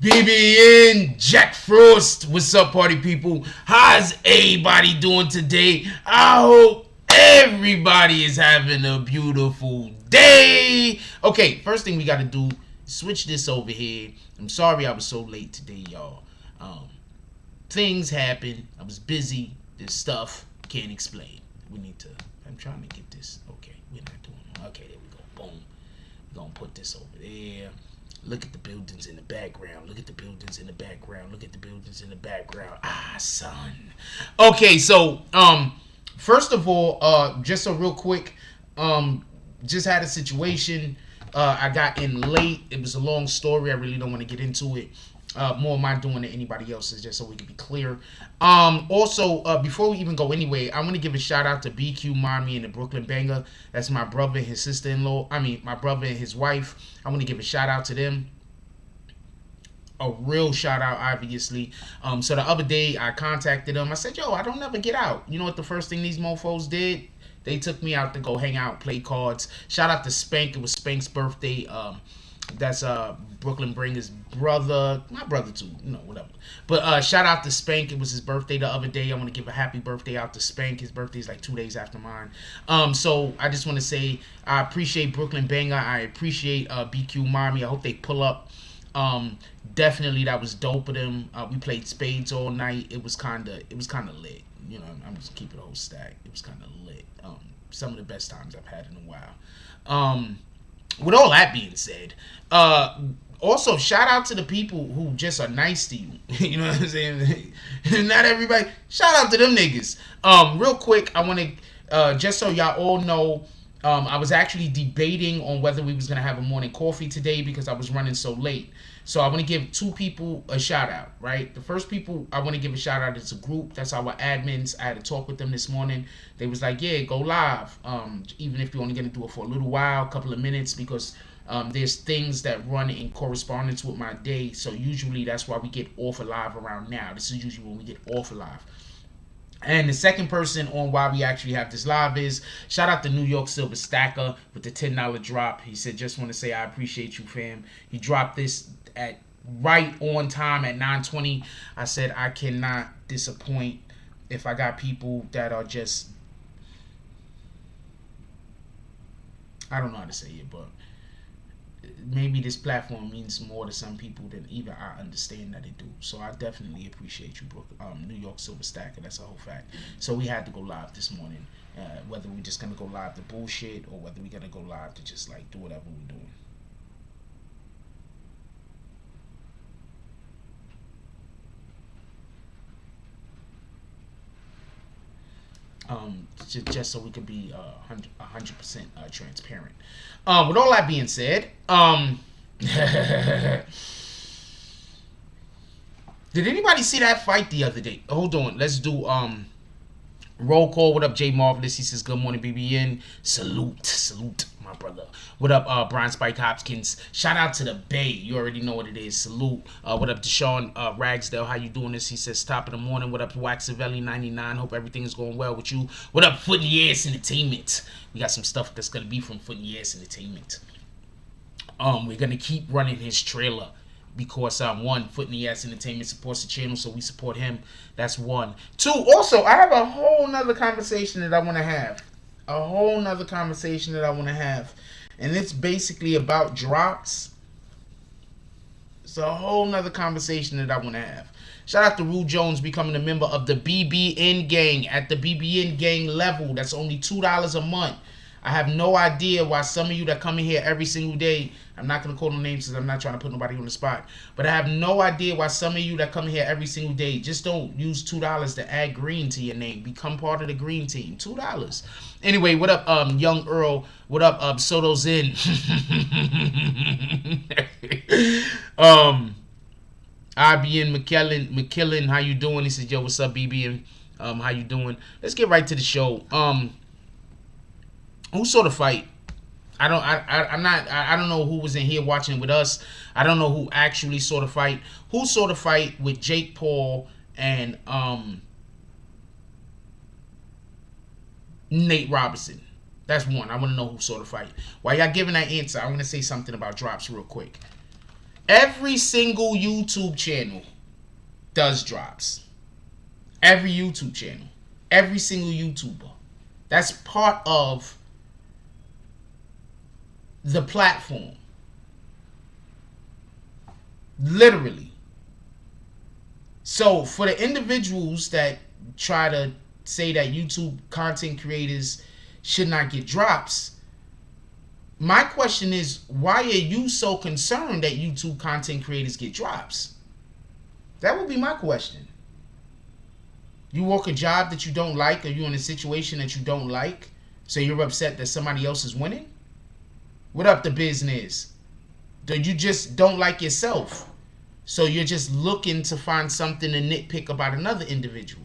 BBN Jack Frost, what's up, party people? How's everybody doing today? I hope everybody is having a beautiful day. Okay, first thing we got to do, switch this over here. I'm sorry I was so late today, y'all. Things happen. I was busy. This stuff can't explain. We need to. I'm trying to get this. Okay, we're not doing it. Okay, there we go. Boom. We're gonna put this over there. Look at the buildings in the background. Look at the buildings in the background. Look at the buildings in the background. Ah, son. Okay, so first of all, just so real quick, just had a situation. I got in late. It was a long story. I really don't want to get into it. More of my doing than anybody else's, just so we can be clear. Also, before we even go anyway, I want to give a shout out to BQ Mommy and the Brooklyn Banger. That's my brother and his sister-in-law. I mean, my brother and his wife. I want to give a shout out to them. A real shout out, obviously. So the other day, I contacted them. I said, yo, I don't ever get out. You know what the first thing these mofos did? They took me out to go hang out, play cards. Shout out to Spank. It was Spank's birthday. That's Brooklyn Banger's brother, my brother too, you know, whatever. But shout out to Spank. It was his birthday the other day. I want to give a happy birthday out to Spank. His birthday is like 2 days after mine. So I just want to say I appreciate Brooklyn Banger. I appreciate BQ Mommy. I hope they pull up. Definitely that was dope of them. We played spades all night. It was kinda lit. You know, I'm just keeping the whole stack. It was kinda lit. Some of the best times I've had in a while. With all that being said, also shout out to the people who just are nice to you. You know what I'm saying? Not everybody. Shout out to them niggas. Real quick, I want to just so y'all all know, I was actually debating on whether we was gonna have a morning coffee today because I was running so late. So I want to give two people a shout out, right? The first people I want to give a shout out is a group. That's our admins. I had a talk with them this morning. They was like, yeah, go live. Even if you're only going to do it for a little while, a couple of minutes, because there's things that run in correspondence with my day. So usually that's why we get off alive around now. This is usually when we get off alive. And the second person on why we actually have this live is shout out to New York Silver Stacker with the $10 drop. He said, just want to say I appreciate you, fam. He dropped this at right on time at 9:20. I said I cannot disappoint if I got people that are just, I don't know how to say it, but maybe this platform means more to some people than even I understand that it do. So I definitely appreciate you, New York Silver Stacker. That's a whole fact. So we had to go live this morning, whether we're just gonna go live to bullshit or whether we're gonna go live to just like do whatever we're doing. Just so we can be 100% transparent. With all that being said, did anybody see that fight the other day? Hold on, let's do roll call. What up, Jay Marvelous? He says, good morning, BBN. Salute, my brother. What up, Brian Spike Hopkins? Shout out to the Bay. You already know what it is. Salute. What up, Deshaun Ragsdale? How you doing this? He says, top of the morning. What up, Waxavelli 99? Hope everything is going well with you. What up, Foot in the Ass Entertainment? We got some stuff that's going to be from Foot in the Ass Entertainment. We're going to keep running his trailer. Because one, Foot in the Ass Entertainment supports the channel, so we support him. That's one. Two, also, I have a whole nother conversation that I want to have. And it's basically about drops. It's a whole nother conversation that I want to have. Shout out to Rue Jones becoming a member of the BBN gang. At the BBN gang level, that's only $2 a month. I have no idea why some of you that come in here every single day, I'm not going to call no names because I'm not trying to put nobody on the spot, but I have no idea why some of you that come in here every single day just don't use $2 to add green to your name. Become part of the green team. $2. Anyway, what up, Young Earl? What up, Soto Zen? IBN McKillen, how you doing? He says, yo, what's up, BB? How you doing? Let's get right to the show. Who saw the fight? I don't know who was in here watching with us. I don't know who actually saw the fight. Who saw the fight with Jake Paul and Nate Robinson? That's one. I want to know who saw the fight. While y'all giving that answer, I want to say something about drops real quick. Every single YouTube channel does drops. Every YouTube channel. Every single YouTuber. That's part of the platform. Literally. So for the individuals that try to say that YouTube content creators should not get drops, my question is, why are you so concerned that YouTube content creators get drops? That would be my question. You work a job that you don't like, or you in a situation that you don't like, so you're upset that somebody else is winning? What up, the business? You just don't like yourself, so you're just looking to find something to nitpick about another individual.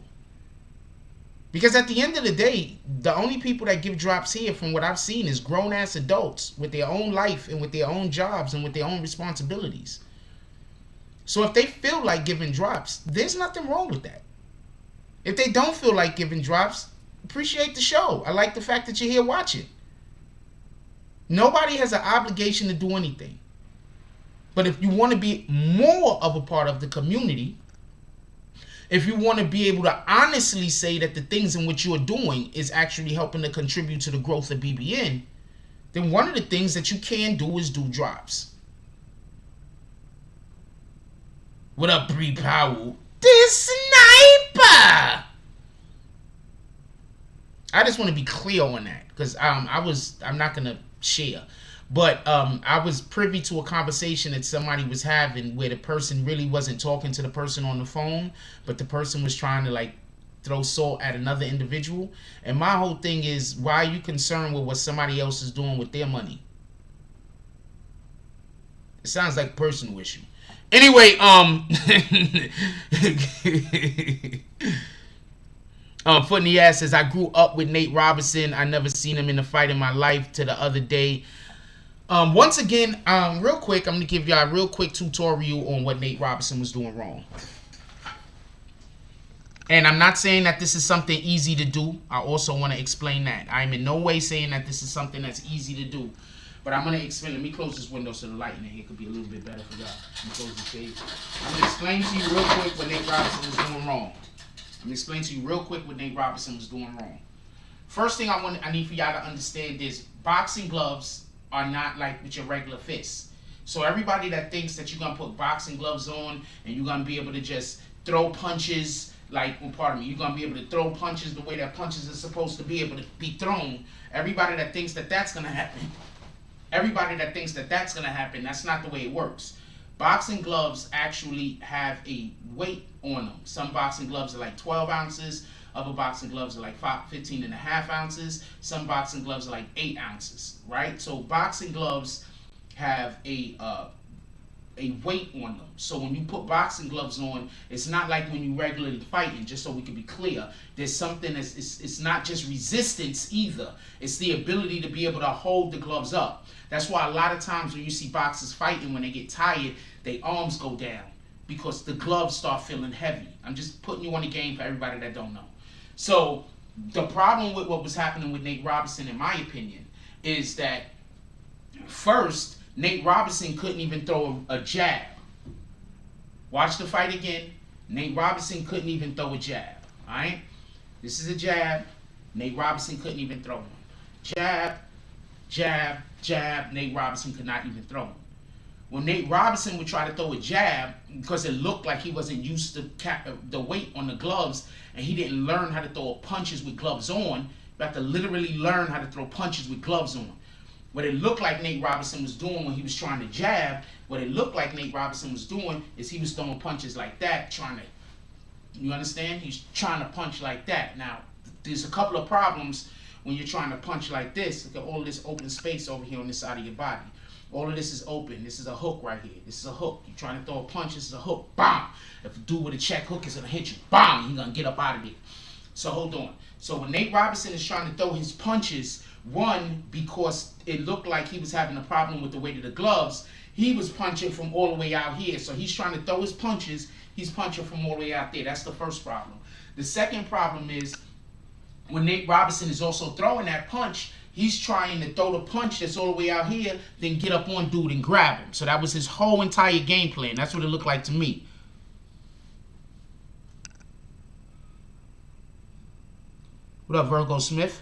Because at the end of the day, the only people that give drops here, from what I've seen, is grown-ass adults with their own life and with their own jobs and with their own responsibilities. So if they feel like giving drops, there's nothing wrong with that. If they don't feel like giving drops, appreciate the show. I like the fact that you're here watching. Nobody has an obligation to do anything. But if you want to be more of a part of the community, if you want to be able to honestly say that the things in which you're doing is actually helping to contribute to the growth of BBN, then one of the things that you can do is do drops. What up, Bree Powell? This sniper! I just want to be clear on that, because I'm not going to share. But I was privy to a conversation that somebody was having where the person really wasn't talking to the person on the phone, but the person was trying to like throw salt at another individual. And my whole thing is, why are you concerned with what somebody else is doing with their money? It sounds like a personal issue. Anyway, Foot in the Ass says, I grew up with Nate Robinson. I never seen him in a fight in my life till the other day. Once again, real quick, I'm going to give y'all a real quick tutorial on what Nate Robinson was doing wrong. And I'm not saying that this is something easy to do. I also want to explain that. I'm in no way saying that this is something that's easy to do. But I'm going to explain. Let me close this window so the light in here could be a little bit better for y'all. Let me close the shade. I'm going to explain to you real quick what Nate Robinson was doing wrong. I'm going to explain to you real quick what Nate Robinson was doing wrong. First thing I need for y'all to understand is boxing gloves are not like with your regular fists. So everybody that thinks that you're going to put boxing gloves on and you're going to be able to just throw punches, like, well, pardon me, you're going to be able to throw punches the way that punches are supposed to be able to be thrown. Everybody that thinks that that's going to happen, that's not the way it works. Boxing gloves actually have a weight on them. Some boxing gloves are like 12 ounces. Other boxing gloves are like 15 and a half ounces. Some boxing gloves are like 8 ounces, right? So boxing gloves have a weight on them. So when you put boxing gloves on, it's not like when you regularly fighting, just so we can be clear. There's something that's, it's not just resistance either. It's the ability to be able to hold the gloves up. That's why a lot of times when you see boxers fighting, when they get tired, their arms go down because the gloves start feeling heavy. I'm just putting you on the game for everybody that don't know. So the problem with what was happening with Nate Robinson, in my opinion, is that first, Nate Robinson couldn't even throw a jab. Watch the fight again. Nate Robinson couldn't even throw a jab. All right? This is a jab. Nate Robinson couldn't even throw one. Jab, jab, jab. Nate Robinson could not even throw one. When Nate Robinson would try to throw a jab, because it looked like he wasn't used to the weight on the gloves, and he didn't learn how to throw punches with gloves on, you have to literally learn how to throw punches with gloves on. What it looked like Nate Robinson was doing when he was trying to jab, what it looked like Nate Robinson was doing is he was throwing punches like that, trying to, you understand? He's trying to punch like that. Now, there's a couple of problems when you're trying to punch like this. Look at all this open space over here on this side of your body. All of this is open. This is a hook right here. This is a hook. You're trying to throw a punch. This is a hook. Bam. If a dude with a check hook is going to hit you, bam, you're going to get up out of there. So hold on. So when Nate Robinson is trying to throw his punches, one, because it looked like he was having a problem with the weight of the gloves, he was punching from all the way out here. So he's trying to throw his punches. He's punching from all the way out there. That's the first problem. The second problem is when Nate Robinson is also throwing that punch, he's trying to throw the punch that's all the way out here, then get up on dude and grab him. So that was his whole entire game plan. That's what it looked like to me. What up, Virgo Smith?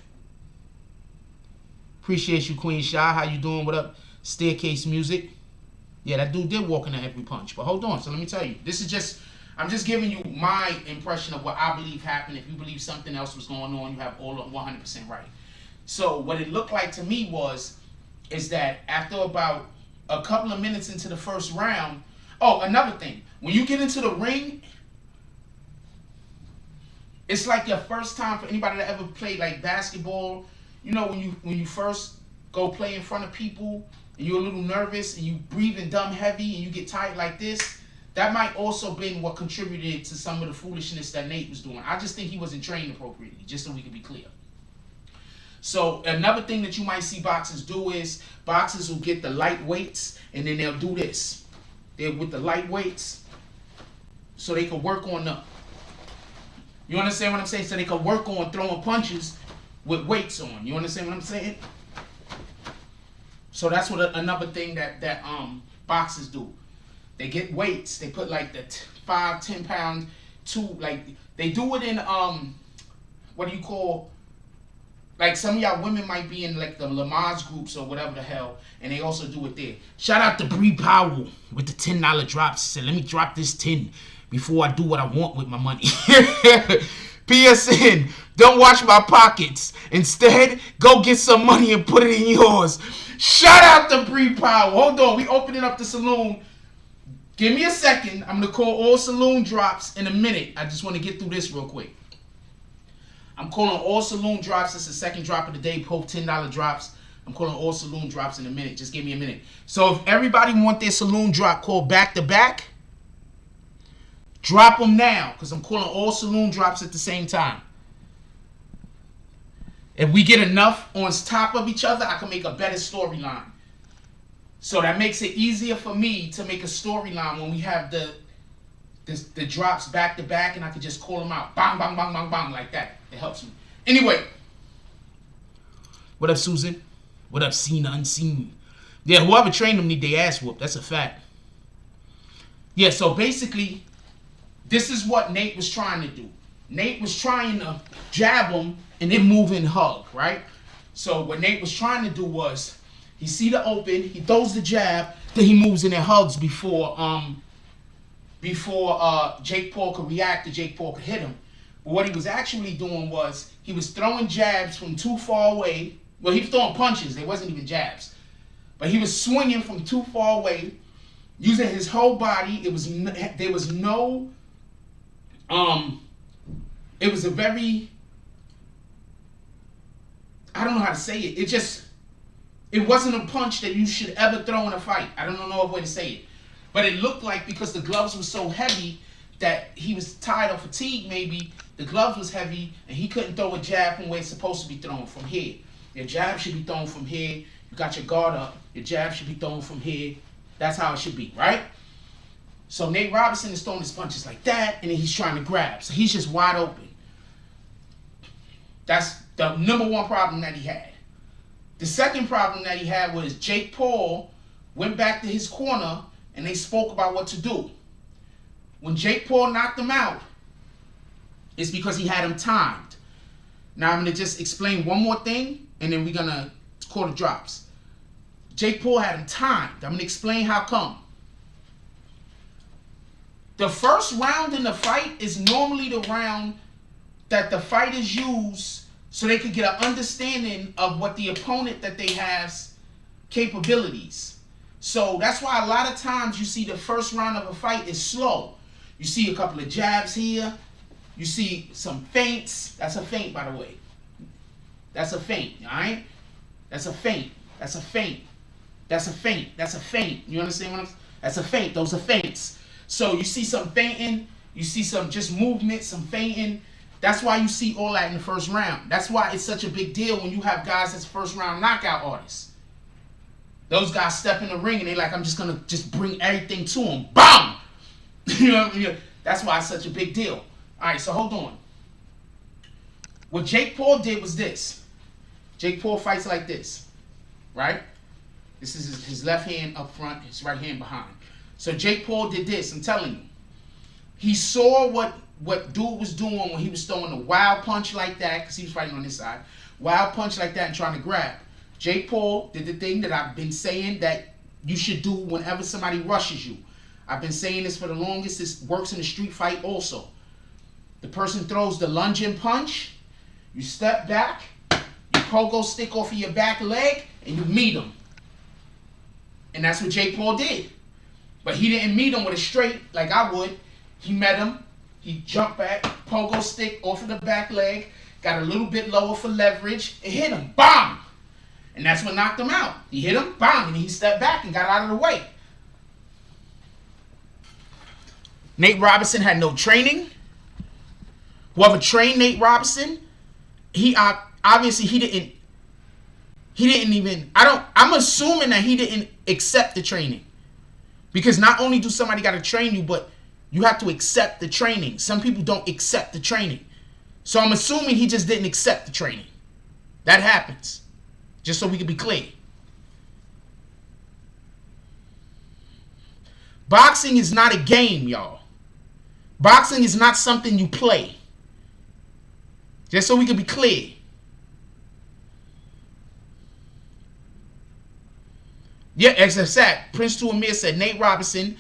Appreciate you, Queen Shy. How you doing? What up, Staircase Music? Yeah, that dude did walk in a heavy punch. But hold on. So let me tell you. This is just... I'm just giving you my impression of what I believe happened. If you believe something else was going on, you have all 100% right. So what it looked like to me is that after about a couple of minutes into the first round... Oh, another thing. When you get into the ring... It's like your first time for anybody that ever played like basketball. You know, when you first go play in front of people and you're a little nervous and you breathing dumb heavy and you get tight like this, that might also been what contributed to some of the foolishness that Nate was doing. I just think he wasn't trained appropriately, just so we can be clear. So another thing that you might see boxers do is boxers will get the light weights and then they'll do this. They're with the light weights so they can work on the... You understand what I'm saying? So they can work on throwing punches with weights on. You understand what I'm saying? So that's what another thing that boxers do. They get weights. They put like the 5-10 pound like they do it in what do you call, like some of y'all women might be in like the Lamaze groups or whatever the hell, and they also do it there. Shout out to Bree Powell with the $10 drops. She said, let me drop this 10 before I do what I want with my money. PSN, don't watch my pockets. Instead, go get some money and put it in yours. Shout out to Bree Powell. Hold on, we opening up the Saloon. Give me a second. I'm going to call all Saloon drops in a minute. I just want to get through this real quick. I'm calling all Saloon drops. It's the second drop of the day. Both $10 drops. I'm calling all Saloon drops in a minute. Just give me a minute. So if everybody want their Saloon drop called back to back, drop them now, because I'm calling all Saloon drops at the same time. If we get enough on top of each other, I can make a better storyline. So that makes it easier for me to make a storyline when we have the drops back to back, and I can just call them out. Bang, bang, bang, bang, bang, like that. It helps me. Anyway. What up, Susan? What up, Seen Unseen? Yeah, whoever trained them need their ass whooped. That's a fact. Yeah, so basically, this is what Nate was trying to do. Nate was trying to jab him and then move and hug, right? So what Nate was trying to do was, he see the open, he throws the jab, then he moves in and hugs before Jake Paul could react or Jake Paul could hit him. But what he was actually doing was, he was throwing jabs from too far away. Well, he was throwing punches. They wasn't even jabs. But he was swinging from too far away, using his whole body. It was a very, I don't know how to say it. It wasn't a punch that you should ever throw in a fight. I don't know no other way to say it. But it looked like, because the gloves were so heavy that he was tired or fatigued maybe, the gloves was heavy and he couldn't throw a jab from where it's supposed to be thrown, from here. Your jab should be thrown from here. You got your guard up. Your jab should be thrown from here. That's how it should be, right? So Nate Robinson is throwing his punches like that, and then he's trying to grab. So he's just wide open. That's the number one problem that he had. The second problem that he had was Jake Paul went back to his corner and they spoke about what to do. When Jake Paul knocked him out, it's because he had him timed. Now I'm going to just explain one more thing, and then we're going to call the drops. Jake Paul had him timed. I'm going to explain how come. The first round in the fight is normally the round that the fighters use so they could get an understanding of what the opponent that they have's capabilities. So that's why a lot of times you see the first round of a fight is slow. You see a couple of jabs here. You see some feints. That's a feint, by the way. That's a feint, all right? That's a feint. That's a feint. That's a feint. That's a feint. You understand what I'm saying? That's a feint. Those are feints. So you see some feinting, you see some just movement, some feinting. That's why you see all that in the first round. That's why it's such a big deal when you have guys that's first round knockout artists. Those guys step in the ring and they like, I'm just gonna just bring everything to them. BAM! You know what I mean? That's why it's such a big deal. All right, so hold on. What Jake Paul did was this. Jake Paul fights like this, right? This is his left hand up front, his right hand behind. So Jake Paul did this, I'm telling you. He saw what dude was doing when he was throwing a wild punch like that, because he was fighting on this side. Wild punch like that and trying to grab. Jake Paul did the thing that I've been saying that you should do whenever somebody rushes you. I've been saying this for the longest. This works in a street fight also. The person throws the lunging punch. You step back. You pogo stick off of your back leg. And you meet him. And that's what Jake Paul did. But he didn't meet him with a straight like I would. He met him. He jumped back. Pogo stick off of the back leg. Got a little bit lower for leverage. And hit him. Bam! And that's what knocked him out. He hit him. Bam! And he stepped back and got out of the way. Nate Robinson had no training. Whoever trained Nate Robinson, obviously he didn't even, I'm assuming that he didn't accept the training. Because not only do somebody got to train you, but you have to accept the training. Some people don't accept the training. So I'm assuming he just didn't accept the training. That happens. Just so we can be clear. Boxing is not a game, y'all. Boxing is not something you play. Just so we can be clear. Yeah, as I said, Prince to Amir said Nate Robinson,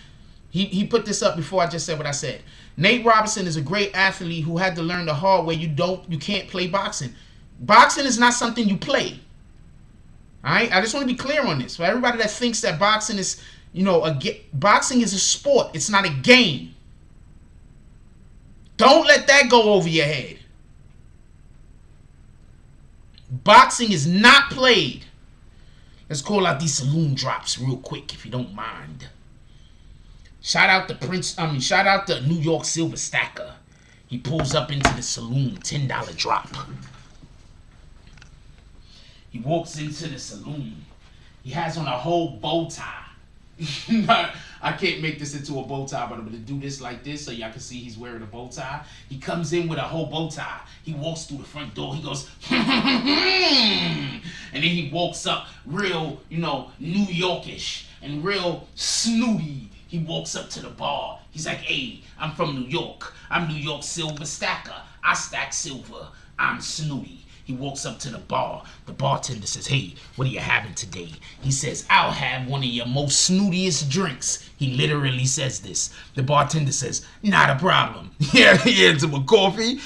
he put this up before I just said what I said. Nate Robinson is a great athlete who had to learn the hard way. You can't play boxing. Boxing is not something you play. All right? I just want to be clear on this. For everybody that thinks that boxing is, boxing is a sport. It's not a game. Don't let that go over your head. Boxing is not played. Let's call out these Saloon drops real quick, if you don't mind. Shout out to New York Silver Stacker. He pulls up into the Saloon, $10 drop. He walks into the Saloon. He has on a whole bow tie. I can't make this into a bow tie, but I'm going to do this like this so y'all can see he's wearing a bow tie. He comes in with a whole bow tie. He walks through the front door. He goes, and then he walks up real, New Yorkish and real snooty. He walks up to the bar. He's like, hey, I'm from New York. I'm New York Silver Stacker. I stack silver. I'm snooty. He walks up to the bar. The bartender says, hey, what are you having today? He says, I'll have one of your most snootiest drinks. He literally says this. The bartender says, not a problem. Yeah, he hands him a coffee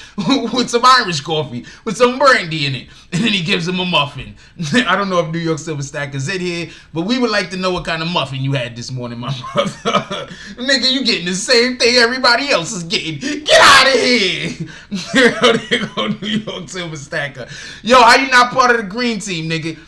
with some Irish coffee with some brandy in it. And then he gives him a muffin. I don't know if New York Silver Stacker's in here, but we would like to know what kind of muffin you had this morning, my brother. Nigga, you getting the same thing everybody else is getting. Get out of here. There go New York Silver Stacker. Yo, how you not part of the green team, nigga?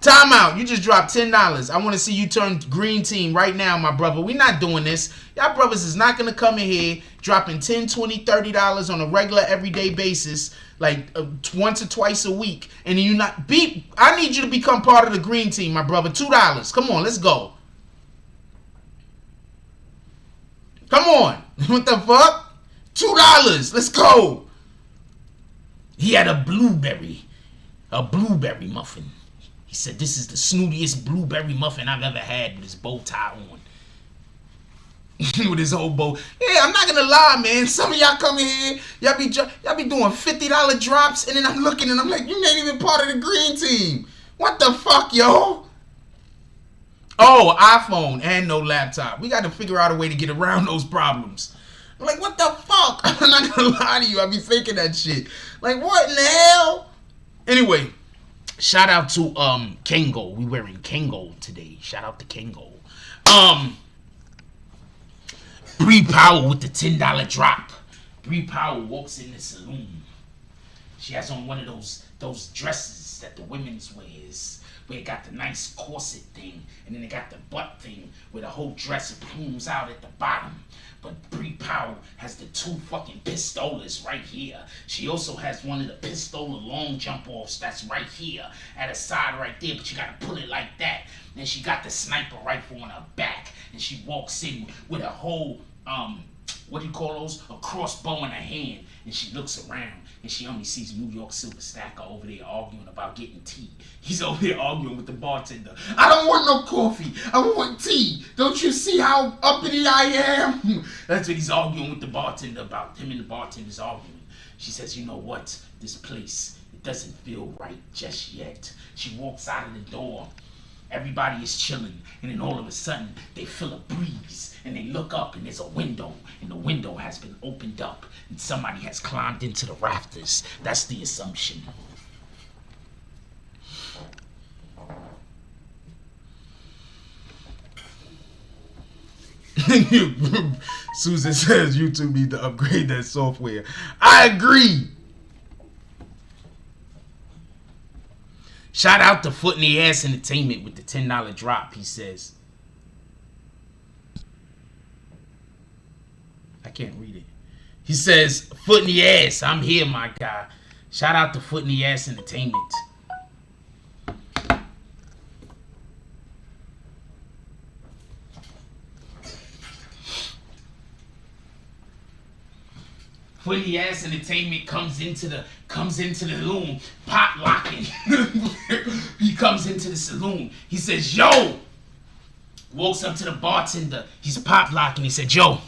Time out. You just dropped $10. I want to see you turn green team right now, my brother. We not doing this. Y'all brothers is not going to come in here dropping $10, $20, $30 on a regular everyday basis, like once or twice a week. And you not be. I need you to become part of the green team, my brother. $2. Come on, let's go. Come on. What the fuck? $2. Let's go. He had a blueberry muffin. He said, this is the snootiest blueberry muffin I've ever had with his bow tie on. With his whole bow. Yeah, I'm not gonna lie, man. Some of y'all come in here, y'all be doing $50 drops, and then I'm looking and I'm like, you ain't even part of the green team. What the fuck, yo? Oh, iPhone and no laptop. We got to figure out a way to get around those problems. I'm like, what the fuck? I'm not gonna lie to you. I be thinking that shit. Like, what in the hell? Anyway, shout out to Kengo. We wearing Kengo today. Shout out to Kengo. Bree Powell with the $10 drop. Bree Powell walks in the Saloon. She has on one of those dresses that the women's wears, where it got the nice corset thing, and then it got the butt thing where the whole dress plumes out at the bottom. But Bree Powell has the 2 fucking pistolas right here. She also has one of the pistola long jump offs that's right here at her side right there, but you gotta pull it like that. Then she got the sniper rifle on her back, and she walks in with a whole what do you call those? A crossbow in her hand, and she looks around and she only sees New York Silver Stacker over there arguing about getting tea. He's over there arguing with the bartender. I don't want no coffee. I want tea. Don't you see how uppity I am? That's what he's arguing with the bartender about. Him and the bartender's arguing. She says, you know what? This place, it doesn't feel right just yet. She walks out of the door. Everybody is chilling, and then all of a sudden, they feel a breeze, and they look up, and there's a window, and the window has been opened up, and somebody has climbed into the rafters. That's the assumption. Susan says YouTube need to upgrade that software. I agree. Shout out to Foot in the Ass Entertainment with the $10 drop, he says. I can't read it. He says, Foot in the Ass, I'm here, my guy. Shout out to Foot in the Ass Entertainment. Foot in the Ass Entertainment comes into the room, pop locking. He comes into the saloon. He says, yo! Walks up to the bartender. He's pop locking. He said, yo,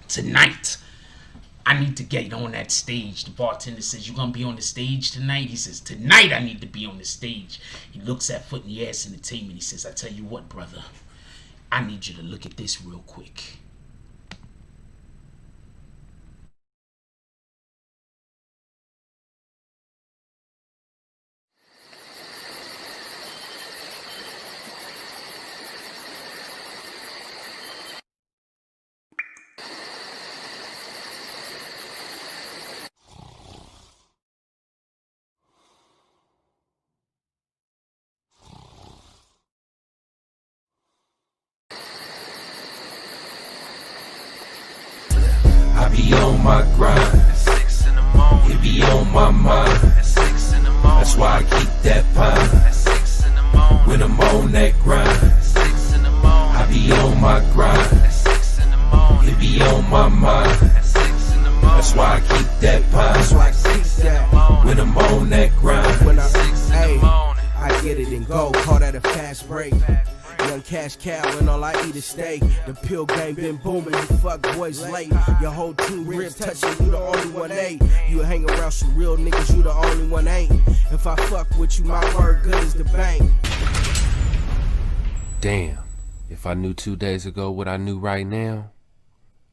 tonight, I need to get on that stage. The bartender says, you gonna be on the stage tonight? He says, tonight I need to be on the stage. He looks at Foot in the Ass Entertainment. He says, I tell you what, brother. I need you to look at this real quick. I be on my grind, at 6 in the morning. It be on my mind, at 6 in the morning. That's why I keep that pine, at 6 in the morning. When I'm on that grind, at 6 in the morning. I be on my grind, at 6 in the morning. It be on my mind, at 6 in the morning. That's why I keep that pine, that's why I keep that when I'm on that grind. When I'm 6 in the morning, I get it and go, call that a fast break. Young cash cow and all I eat is steak. The pill game been booming, you fuck boys late. Your whole team ribs touching, you the only one ain't. You hang around some real niggas, you the only one ain't. If I fuck with you, my word good as the bank. Damn, if I knew 2 days ago what I knew right now,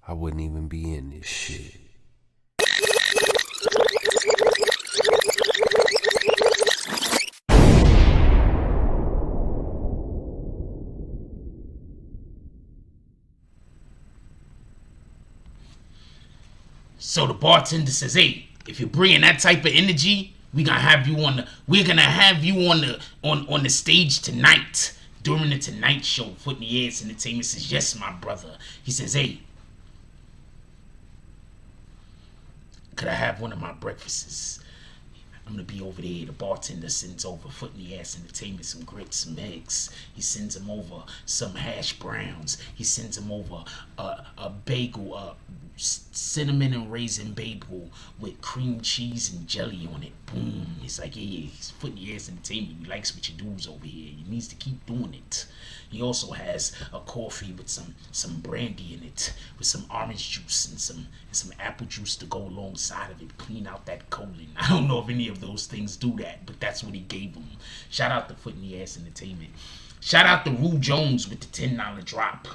I wouldn't even be in this shit. So the bartender says, "Hey, if you're bringing that type of energy, we're gonna have you on the stage tonight during the Tonight Show." Foot in the Ass Entertainment says, "Yes, my brother." He says, "Hey, could I have one of my breakfasts? I'm gonna be over there." The bartender sends over Foot in the Ass Entertainment some grits, some eggs. He sends him over some hash browns. He sends him over a bagel, cinnamon and raisin bagel with cream cheese and jelly on it. Boom. It's like, yeah, he's Foot in the Ass Entertainment. He likes what you do's over here. He needs to keep doing it. He also has a coffee with some brandy in it, with some orange juice and some apple juice to go alongside of it. Clean out that colon. I don't know if any of those things do that, but that's what he gave him. Shout out to Foot in the Ass Entertainment. Shout out to Rue Jones with the $10 drop.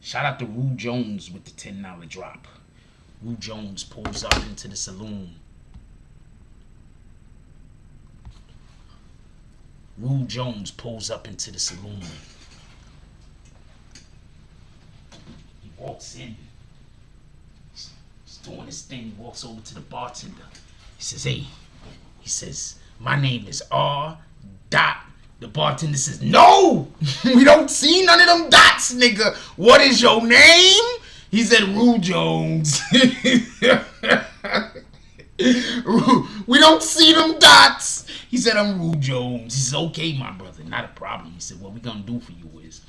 Shout out to Rue Jones with the $10 drop. Rue Jones pulls up into the saloon. Rue Jones pulls up into the saloon. He walks in. doing his thing. He walks over to the bartender. He says, hey, he says, my name is R. Dot. The bartender says, no, we don't see none of them dots, nigga. What is your name? He said, Rue Jones. We don't see them dots. He said, I'm Rue Jones. He said, okay, my brother, not a problem. He said, what we gonna do for you is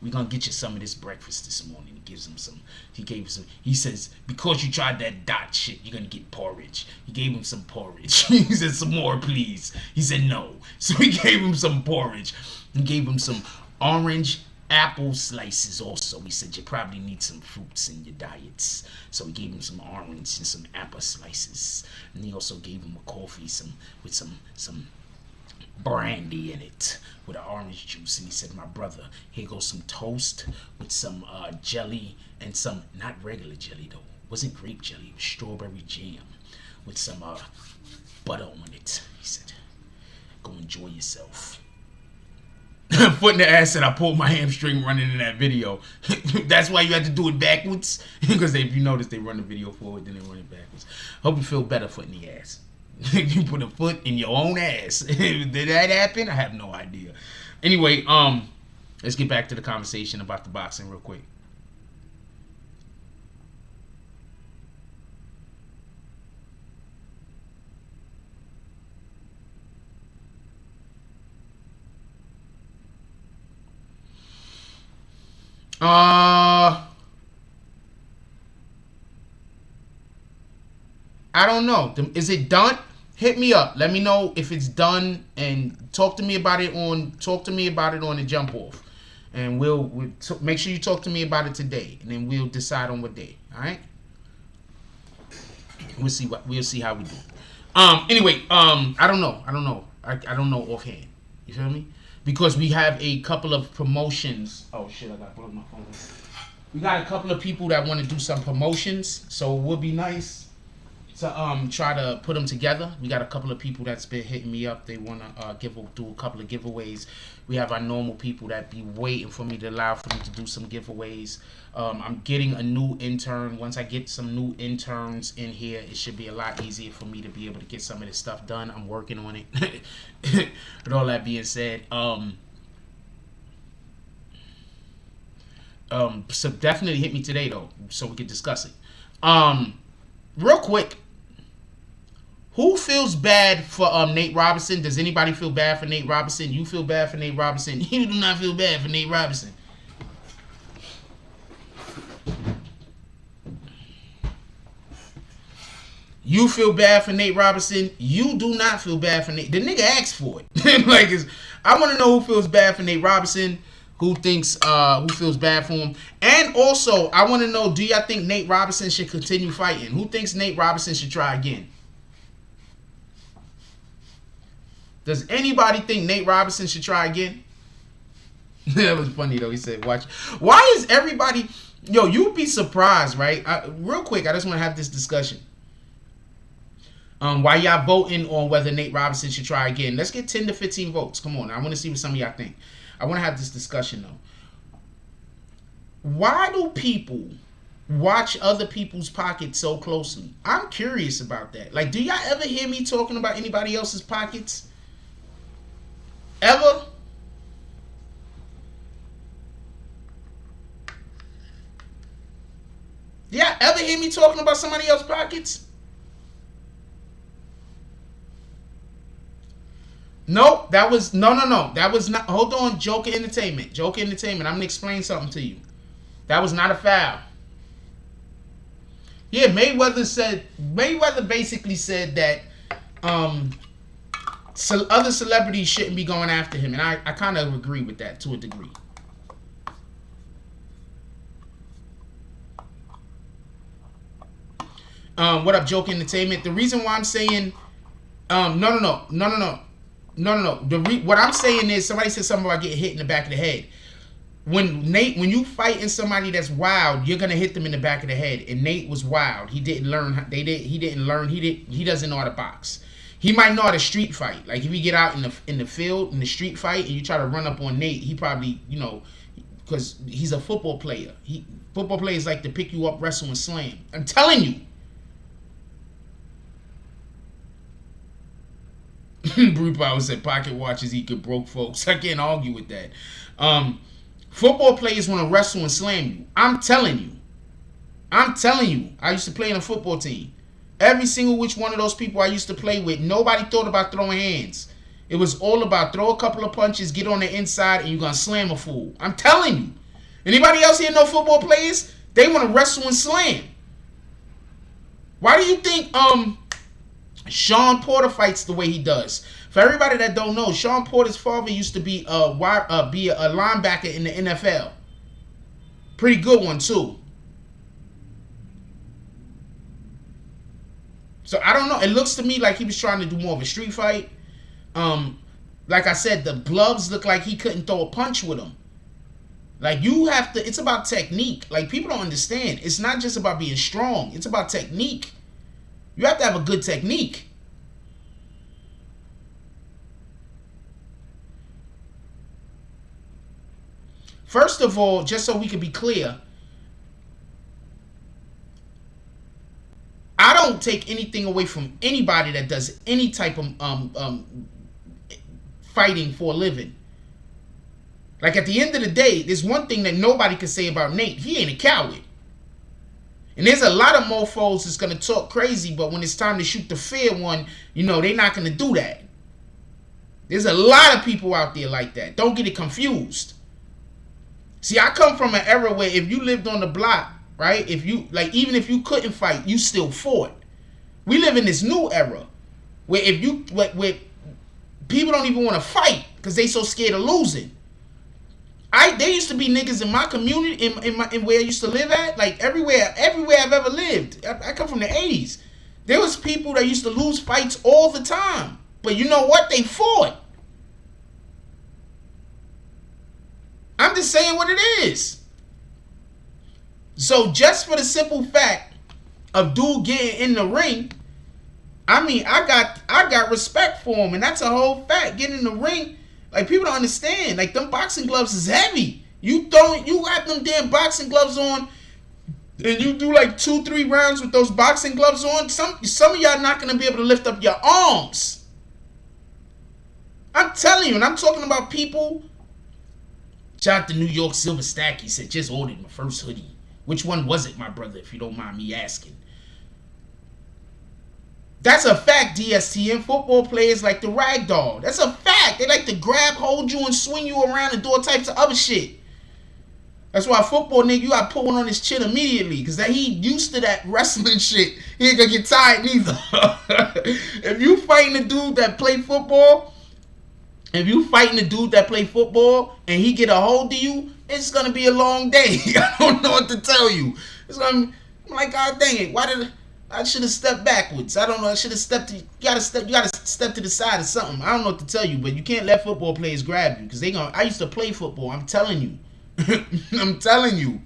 we're gonna get you some of this breakfast this morning. He gives him some. He gave him some. He says, because you tried that dot shit, you're gonna get porridge. He gave him some porridge. He said, some more, please. He said, no. So he gave him some porridge. He gave him some orange apple slices also. He said, you probably need some fruits in your diets. So he gave him some orange and some apple slices. And he also gave him a coffee with some brandy in it with an orange juice. And he said, my brother, here goes some toast with some jelly and some, not regular jelly though, it wasn't grape jelly, it was strawberry jam with some butter on it. He said, go enjoy yourself. Foot in the ass said I pulled my hamstring running in that video. That's why you had to do it backwards, because if you notice they run the video forward then they run it backwards. Hope you feel better, foot in the ass. You put a foot in your own ass. Did that happen? I have no idea. Anyway, let's get back to the conversation about the boxing real quick. I don't know. Is it done? Hit me up. Let me know if it's done, and talk to me about it on the jump off, and we'll make sure you talk to me about it today, and then we'll decide on what day. All right. We'll see how we do. Anyway, I don't know. I don't know offhand. You feel me? Because we have a couple of promotions. Oh shit! I got to plug my phone. We got a couple of people that want to do some promotions, so it would be nice to try to put them together. We got a couple of people that's been hitting me up. They want to do a couple of giveaways. We have our normal people that be waiting for me to allow for them to do some giveaways. I'm getting a new intern. Once I get some new interns in here, it should be a lot easier for me to be able to get some of this stuff done. I'm working on it. With all that being said, so definitely hit me today though, so we can discuss it. Real quick, who feels bad for Nate Robinson? Does anybody feel bad for Nate Robinson? You feel bad for Nate Robinson? You do not feel bad for Nate Robinson. You feel bad for Nate Robinson. You do not feel bad for Nate. The nigga asked for it. I want to know who feels bad for Nate Robinson. Who feels bad for him? And also, I want to know, do y'all think Nate Robinson should continue fighting? Who thinks Nate Robinson should try again? Does anybody think Nate Robinson should try again? That was funny though. He said, watch. Why is everybody... Yo, you'd be surprised, right? Real quick, I just want to have this discussion. Why y'all voting on whether Nate Robinson should try again? Let's get 10 to 15 votes. Come on. I want to see what some of y'all think. I want to have this discussion though. Why do people watch other people's pockets so closely? I'm curious about that. Like, do y'all ever hear me talking about anybody else's pockets? Ever? Yeah, ever hear me talking about somebody else's pockets? Nope, that was no. That was not. Hold on, Joker Entertainment. Joker Entertainment. I'm gonna explain something to you. That was not a foul. Yeah, Mayweather basically said that other celebrities shouldn't be going after him, and I kind of agree with that to a degree. What up, Joke Entertainment? The reason why I'm saying, no. What I'm saying is, somebody said something about getting hit in the back of the head. When you fighting somebody that's wild, you're gonna hit them in the back of the head. And Nate was wild. He didn't learn. He doesn't know how to box. He might know how to street fight. Like if you get out in the field in the street fight and you try to run up on Nate, he probably, because he's a football player. Football players like to pick you up, wrestle, and slam. I'm telling you. Brew Power said pocket watches equal broke folks. I can't argue with that. Football players want to wrestle and slam you. I'm telling you. I used to play in a football team. Every single which one of those people I used to play with, nobody thought about throwing hands. It was all about throw a couple of punches, get on the inside, and you're going to slam a fool. I'm telling you. Anybody else here know football players? They want to wrestle and slam. Why do you think Sean Porter fights the way he does? For everybody that don't know, Sean Porter's father used to be a linebacker in the NFL. Pretty good one, too. So, I don't know. It looks to me like he was trying to do more of a street fight. Like I said, the gloves look like he couldn't throw a punch with them. Like, you have to, it's about technique. Like, people don't understand. It's not just about being strong. It's about technique. You have to have a good technique. First of all, just so we can be clear, I don't take anything away from anybody that does any type of fighting for a living. Like, at the end of the day, there's one thing that nobody can say about Nate. He ain't a coward. And there's a lot of mofos that's going to talk crazy, but when it's time to shoot the fair one, you know, they're not going to do that. There's a lot of people out there like that. Don't get it confused. See, I come from an era where if you lived on the block, right, if you, like, even if you couldn't fight, you still fought. We live in this new era where if you, where people don't even want to fight because they so scared of losing. There used to be niggas in my community, in where I used to live at, like everywhere I've ever lived. I come from the 80s. There was people that used to lose fights all the time. But you know what? They fought. I'm just saying what it is. So just for the simple fact of dude getting in the ring, I mean, I got respect for him, and that's a whole fact. Getting in the ring, like, people don't understand. Like, them boxing gloves is heavy. You got them damn boxing gloves on, and you do like 2-3 rounds with those boxing gloves on. Some of y'all not gonna be able to lift up your arms. I'm telling you, and I'm talking about people. Shout out to New York Silver Stack. He said, just ordered my first hoodie. Which one was it, my brother, if you don't mind me asking? That's a fact, DSTN. Football players like the ragdoll. That's a fact. They like to grab, hold you, and swing you around and do all types of other shit. That's why football nigga, you gotta put one on his chin immediately. Because he used to that wrestling shit. He ain't gonna get tired neither. If you fighting a dude that play football, and he get a hold of you, it's gonna be a long day. I don't know what to tell you. I'm like, God dang it, I should have stepped backwards. I don't know. I should have stepped. You gotta step to the side or something. I don't know what to tell you, but you can't let football players grab you because they gonna. I used to play football. I'm telling you. I'm telling you.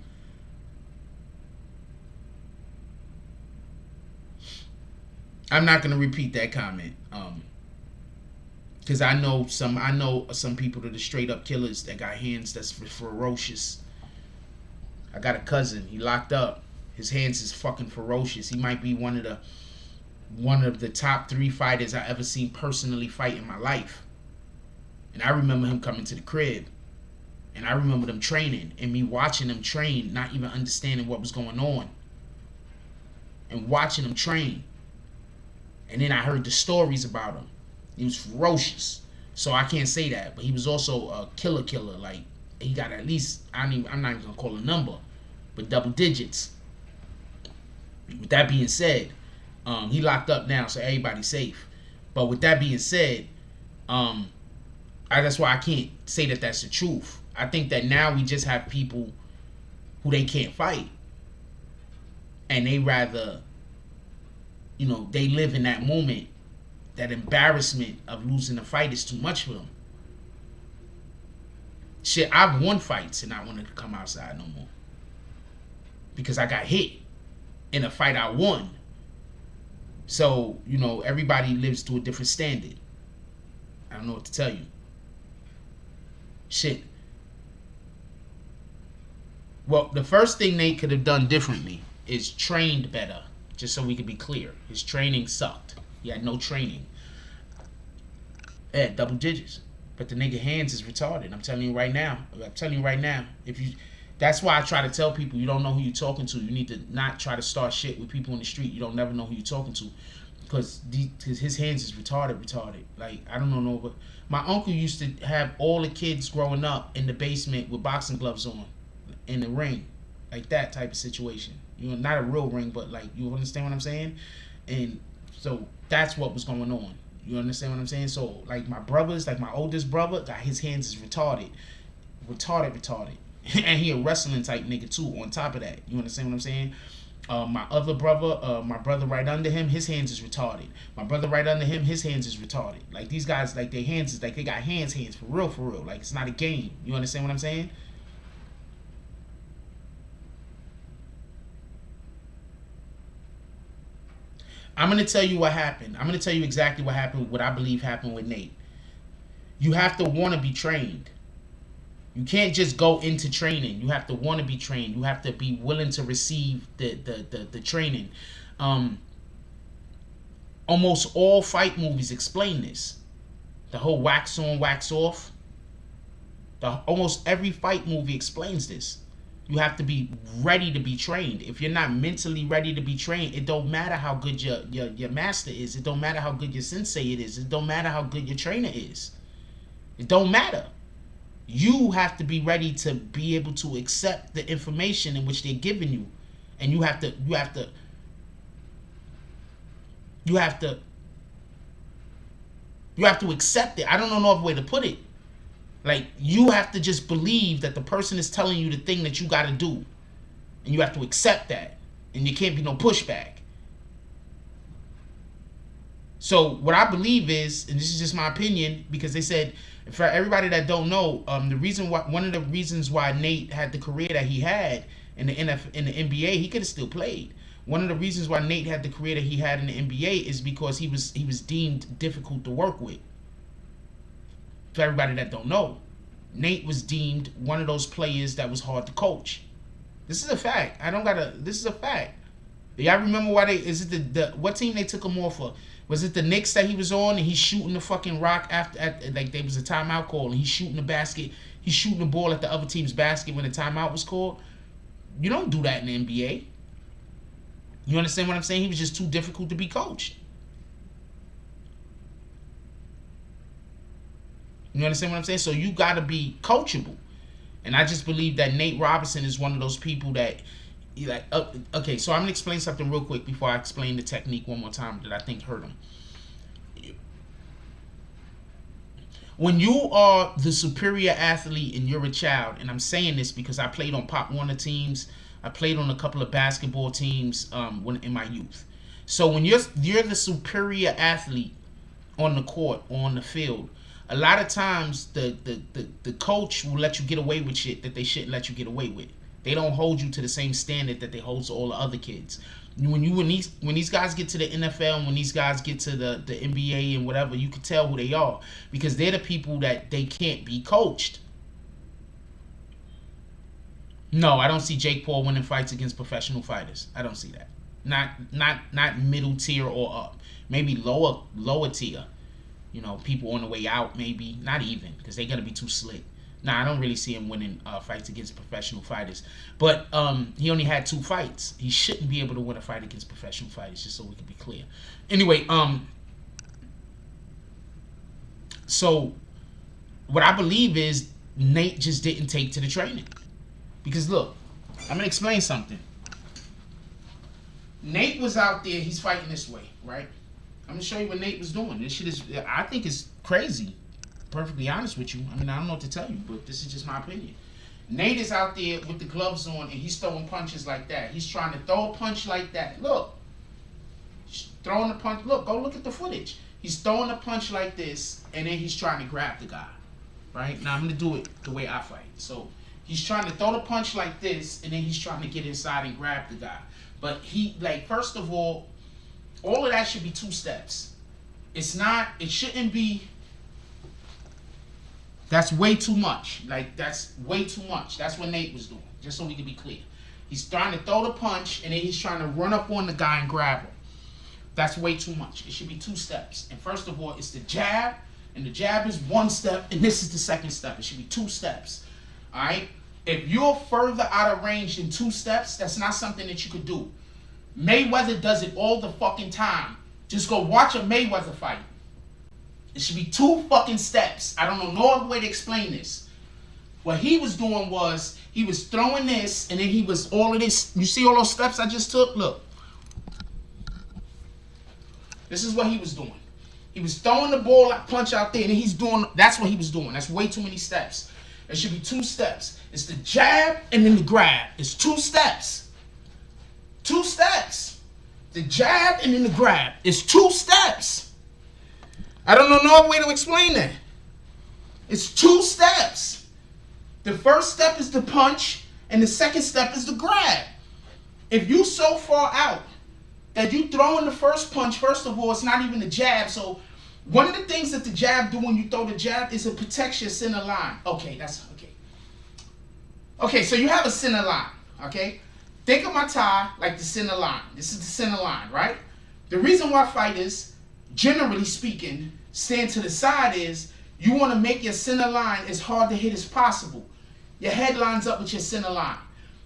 I'm not gonna repeat that comment. Because I know some people that are straight up killers that got hands that's ferocious. I got a cousin. He locked up. His hands is fucking ferocious. He might be one of the top 3 fighters I ever seen personally fight in my life. And I remember him coming to the crib. And I remember them training. And me watching them train, not even understanding what was going on. And watching them train. And then I heard the stories about him. He was ferocious. So I can't say that. But he was also a killer. Like, he got at least, I'm not even going to call a number, but double digits. With that being said, he locked up now, so everybody's safe. But with that being said, that's why I can't say that that's the truth. I think that now we just have people who they can't fight. And they rather, they live in that moment. That embarrassment of losing a fight is too much for them. Shit, I've won fights and I wanted to come outside no more. Because I got hit in a fight I won. So, everybody lives to a different standard. I don't know what to tell you. Shit. Well, the first thing Nate could have done differently is trained better. Just so we could be clear. His training sucked. He had no training. Yeah, double digits. But the nigga hands is retarded. I'm telling you right now. If you, that's why I try to tell people, you don't know who you're talking to. You need to not try to start shit with people in the street. You don't never know who you're talking to, because his hands is retarded. Like, I don't know, but my uncle used to have all the kids growing up in the basement with boxing gloves on, in the ring, like that type of situation. You know, not a real ring, but like, you understand what I'm saying? And so that's what was going on. You understand what I'm saying? So, like, my brothers, like my oldest brother, got his hands is retarded. And he a wrestling type nigga too, on top of that. You understand what I'm saying? My other brother, my brother right under him, his hands is retarded. My brother right under him, his hands is retarded. Like, these guys, like, their hands is like, they got hands for real. Like, it's not a game. You understand what I'm saying? I'm going to tell you what happened. I'm going to tell you exactly what happened, what I believe happened with Nate. You have to want to be trained. You can't just go into training. You have to want to be trained. You have to be willing to receive the training. Almost all fight movies explain this. The whole wax on, wax off. Almost every fight movie explains this. You have to be ready to be trained. If you're not mentally ready to be trained, it don't matter how good your master is. It don't matter how good your sensei it is. It don't matter how good your trainer is. It don't matter. You have to be ready to be able to accept the information in which they're giving you. And you have to accept it. I don't know no other way to put it. Like, you have to just believe that the person is telling you the thing that you got to do. And you have to accept that. And there can't be no pushback. So what I believe is, and this is just my opinion, because they said, for everybody that don't know, one of the reasons why Nate had the career that he had in the NBA, he could have still played. One of the reasons why Nate had the career that he had in the NBA is because he was deemed difficult to work with. For everybody that don't know, Nate was deemed one of those players that was hard to coach. This is a fact. This is a fact. Y'all remember why what team they took him off for? Was it the Knicks that he was on, and he's shooting the fucking rock like there was a timeout call, and he's shooting the basket, he's shooting the ball at the other team's basket when the timeout was called? You don't do that in the NBA. You understand what I'm saying? He was just too difficult to be coached. You understand what I'm saying? So you got to be coachable. And I just believe that NateRobinson is one of those people that, like, okay, so I'm going to explain something real quick before I explain the technique one more time that I think hurt him. When you are the superior athlete and you're a child, and I'm saying this because I played on Pop Warner teams, I played on a couple of basketball teams in my youth. So when you're the superior athlete on the court or on the field, a lot of times the coach will let you get away with shit that they shouldn't let you get away with. They don't hold you to the same standard that they hold to all the other kids. When these guys get to the NFL and when these guys get to the NBA and whatever, you can tell who they are, because they're the people that they can't be coached. No, I don't see Jake Paul winning fights against professional fighters. I don't see that. Not middle tier or up. Maybe lower tier. You know, people on the way out, maybe. Not even, because they're going to be too slick. Nah, I don't really see him winning fights against professional fighters. But he only had 2 fights. He shouldn't be able to win a fight against professional fighters, just so we can be clear. Anyway, so what I believe is Nate just didn't take to the training. Because look, I'm going to explain something. Nate was out there, he's fighting this way, right? I'm going to show you what Nate was doing. This shit is, I think it's crazy. Perfectly honest with you. I mean, I don't know what to tell you, but this is just my opinion. Nate is out there with the gloves on, and he's throwing punches like that. He's trying to throw a punch like that. Look. He's throwing a punch. Look, go look at the footage. He's throwing a punch like this, and then he's trying to grab the guy. Right? Now, I'm going to do it the way I fight. So, he's trying to throw the punch like this, and then he's trying to get inside and grab the guy. But he, like, first of all of that should be 2 steps. It shouldn't be. That's way too much. Like, that's way too much. That's what Nate was doing, just so we can be clear. He's trying to throw the punch, and then he's trying to run up on the guy and grab him. That's way too much. It should be 2 steps. And first of all, it's the jab, and the jab is one step, and this is the second step. It should be 2 steps. All right? If you're further out of range than 2 steps, that's not something that you could do. Mayweather does it all the fucking time. Just go watch a Mayweather fight. It should be 2 fucking steps. I don't know no other way to explain this. What he was doing was, he was throwing this, and then he was all of this. You see all those steps I just took? Look. This is what he was doing. He was throwing the ball like punch out there, and he's doing, that's what he was doing. That's way too many steps. There should be 2 steps. It's the jab and then the grab. It's 2 steps. 2 steps. The jab and then the grab. It's 2 steps. I don't know no other way to explain that. It's 2 steps. The first step is the punch, and the second step is the grab. If you so far out that you throw in the first punch, first of all, it's not even the jab. So one of the things that the jab do when you throw the jab is it protects your center line. Okay, that's okay. Okay, so you have a center line, okay? Think of my tie like the center line. This is the center line, right? The reason why fighters, generally speaking, stand to the side is you want to make your center line as hard to hit as possible. Your head lines up with your center line.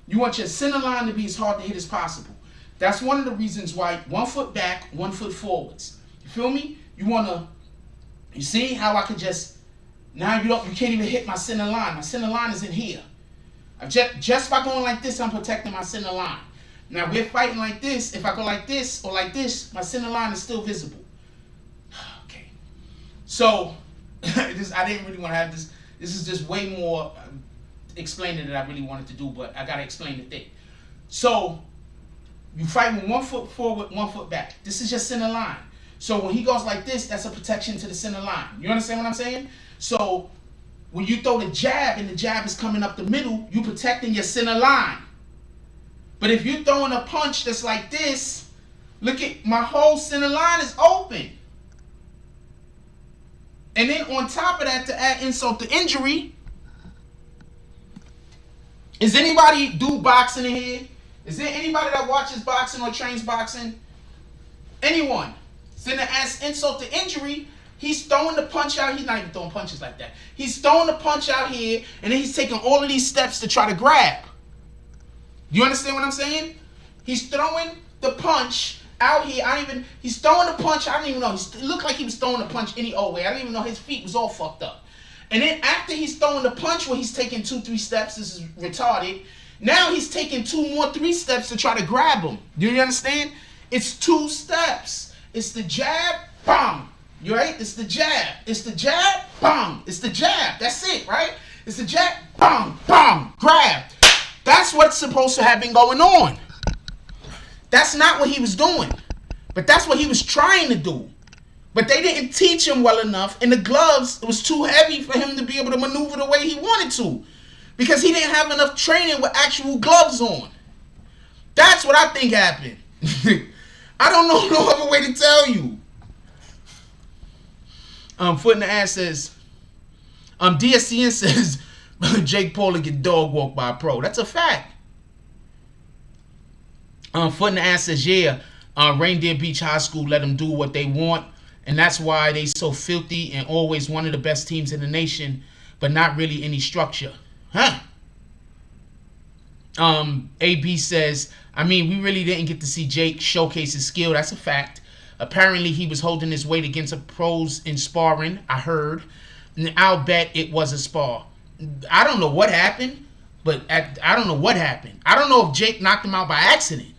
You want your center line to be as hard to hit as possible. That's one of the reasons why 1 foot back, 1 foot forwards. You feel me? You want to, you see how I could just, now you can't even hit my center line. My center line is in here. Just by going like this, I'm protecting my center line. Now we're fighting like this. If I go like this or like this, my center line is still visible. Okay. So, I didn't really want to have this. This is just way more explaining that I really wanted to do, but I got to explain the thing. So, you fight with 1 foot forward, 1 foot back. This is your center line. So when he goes like this, that's a protection to the center line. You understand what I'm saying? So when you throw the jab and the jab is coming up the middle, you protecting your center line. But if you're throwing a punch that's like this, look at my whole center line is open. And then on top of that, to add insult to injury, is anybody do boxing in here? Is there anybody that watches boxing or trains boxing? Anyone? Then to add insult to injury, he's throwing the punch out. He's not even throwing punches like that. He's throwing the punch out here, and then he's taking all of these steps to try to grab. You understand what I'm saying? He's throwing the punch out here. He's throwing the punch. I don't even know. It looked like he was throwing the punch any old way. I didn't even know his feet was all fucked up. And then after he's throwing the punch where he's taking 2-3 steps, this is retarded. Now he's taking 2 more 3 steps to try to grab him. Do you understand? It's 2 steps. It's the jab, bang. You right? It's the jab. It's the jab, bang. It's the jab. That's it, right? It's the jab, bang, bang, grab. That's what's supposed to have been going on. That's not what he was doing. But that's what he was trying to do. But they didn't teach him well enough, and the gloves, it was too heavy for him to be able to maneuver the way he wanted to. Because he didn't have enough training with actual gloves on. That's what I think happened. I don't know no other way to tell you. Foot in the ass says, DSCN says, Jake Paul will get dog walked by a pro. That's a fact. Foot in the ass says, yeah, Reindeer Beach High School let them do what they want. And that's why they so filthy and always one of the best teams in the nation, but not really any structure. Huh? AB says, I mean, we really didn't get to see Jake showcase his skill. That's a fact. Apparently, he was holding his weight against a pros in sparring, I heard. And I'll bet it was a spar. I don't know what happened, but I don't know what happened. I don't know if Jake knocked him out by accident.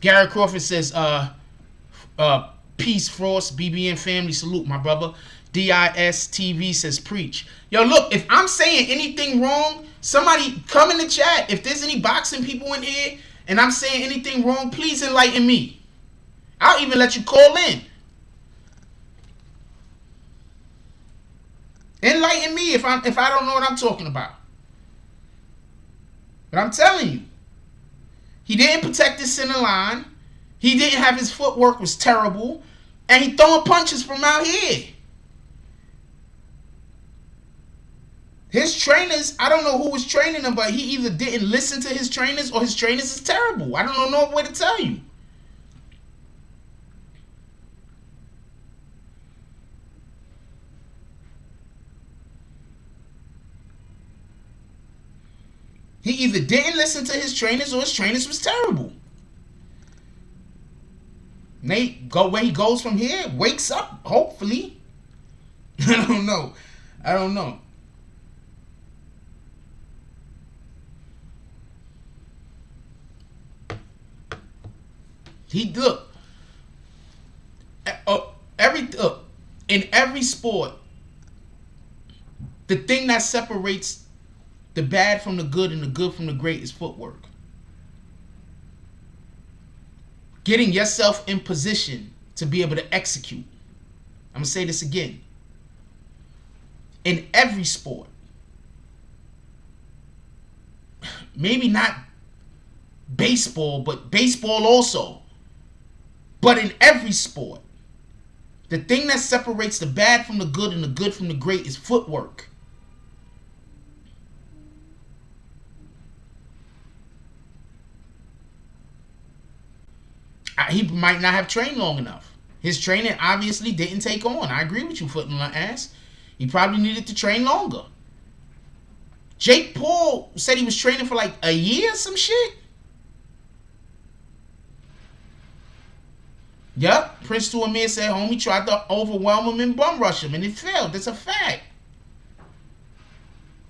Gary Crawford says, peace, Frost, BBN family, salute, my brother. DIS TV says, preach. Yo, look, if I'm saying anything wrong, somebody come in the chat. If there's any boxing people in here and I'm saying anything wrong, please enlighten me. I'll even let you call in. Enlighten me if I don't know what I'm talking about. But I'm telling you, he didn't protect his center line. He didn't have his footwork was terrible. And he throwing punches from out here. His trainers, I don't know who was training him, but he either didn't listen to his trainers or his trainers is terrible. I don't know no way to tell you. He either didn't listen to his trainers or his trainers was terrible. Nate, where he goes from here, wakes up, hopefully. I don't know. I don't know. He look. In every sport, the thing that separates the bad from the good and the good from the great is footwork. Getting yourself in position to be able to execute. I'm going to say this again. In every sport, maybe not baseball, but baseball also. But in every sport, the thing that separates the bad from the good and the good from the great is footwork. He might not have trained long enough. His training obviously didn't take on. I agree with you, foot in the ass. He probably needed to train longer. Jake Paul said he was training for like a year, some shit. Yep, Prince to Amir said homie tried to overwhelm him and bum rush him, and it failed. That's a fact.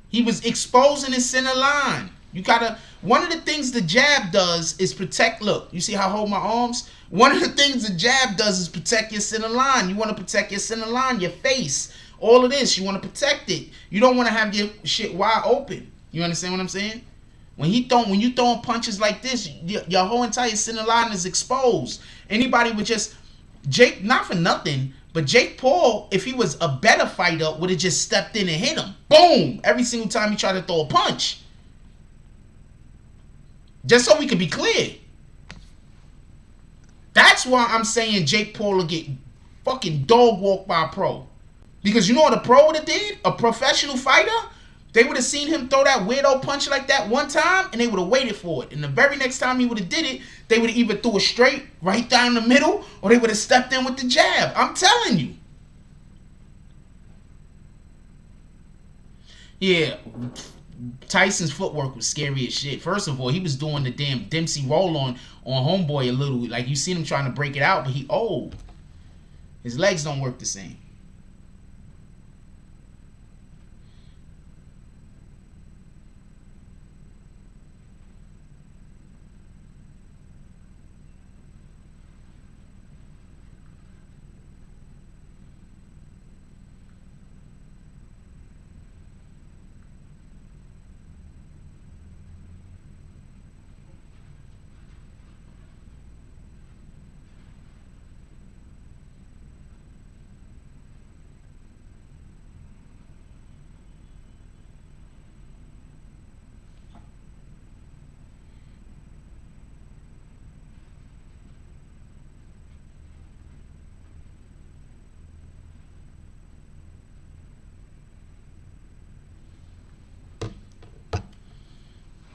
He was exposing his center line. You gotta, one of the things the jab does is protect, look, you see how I hold my arms? One of the things the jab does is protect your center line. You want to protect your center line, your face, all of this. You want to protect it. You don't want to have your shit wide open. You understand what I'm saying? When you throwing punches like this, your whole entire center line is exposed. Anybody would just, Jake, not for nothing, but Jake Paul, if he was a better fighter, would have just stepped in and hit him. Boom! Every single time he tried to throw a punch. Just so we can be clear. That's why I'm saying Jake Paul will get fucking dog walked by a pro. Because you know what a pro would have did? A professional fighter? They would have seen him throw that weirdo punch like that one time, and they would have waited for it. And the very next time he would have did it, they would have either threw it straight, right down the middle, or they would have stepped in with the jab. I'm telling you. Yeah, Tyson's footwork was scary as shit. First of all, he was doing the damn Dempsey roll on homeboy a little. Like, you seen him trying to break it out, but he old. His legs don't work the same.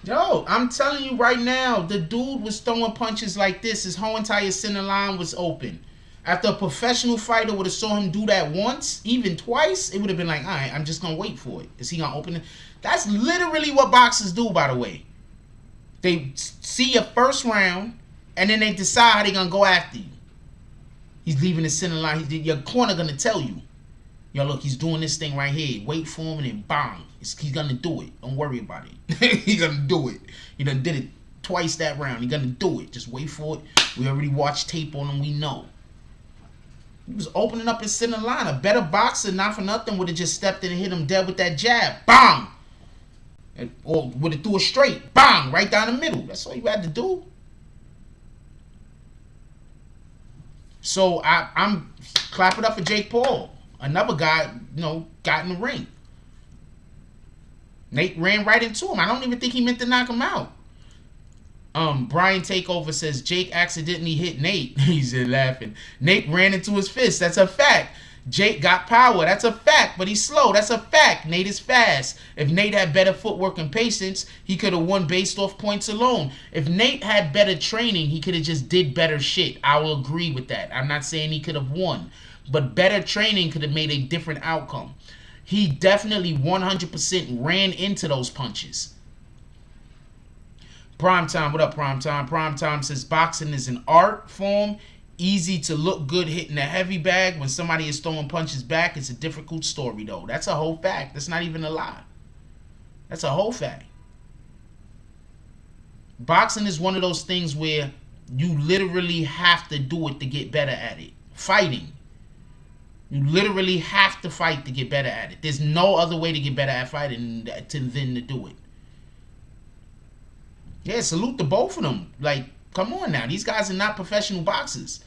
Yo, I'm telling you right now, the dude was throwing punches like this. His whole entire center line was open. After a professional fighter would have saw him do that once, even twice, it would have been like, all right, I'm just going to wait for it. Is he going to open it? That's literally what boxers do, by the way. They see your first round, and then they decide how they're going to go after you. He's leaving the center line. Your corner going to tell you. Yo, look, he's doing this thing right here. Wait for him, and then bang. He's going to do it. Don't worry about it. He's going to do it. He done did it twice that round. He's going to do it. Just wait for it. We already watched tape on him. We know. He was opening up his center line. A better boxer, not for nothing, would have just stepped in and hit him dead with that jab. Bang! Or would have threw it straight. Bang! Right down the middle. That's all you had to do. So I'm clapping up for Jake Paul. Another guy, got in the ring. Nate ran right into him. I don't even think he meant to knock him out. Brian Takeover says Jake accidentally hit Nate. He's laughing. Nate ran into his fist. That's a fact. Jake got power. That's a fact. But he's slow. That's a fact. Nate is fast. If Nate had better footwork and patience, he could have won based off points alone. If Nate had better training, he could have just did better shit. I will agree with that. I'm not saying he could have won. But better training could have made a different outcome. He definitely 100% ran into those punches. Primetime, what up, Primetime? Primetime says boxing is an art form, easy to look good hitting a heavy bag. When somebody is throwing punches back, it's a difficult story, though. That's a whole fact. That's not even a lie. That's a whole fact. Boxing is one of those things where you literally have to do it to get better at it. Fighting. You literally have to fight to get better at it. There's no other way to get better at fighting than to do it. Yeah, salute to both of them. Like, come on now. These guys are not professional boxers.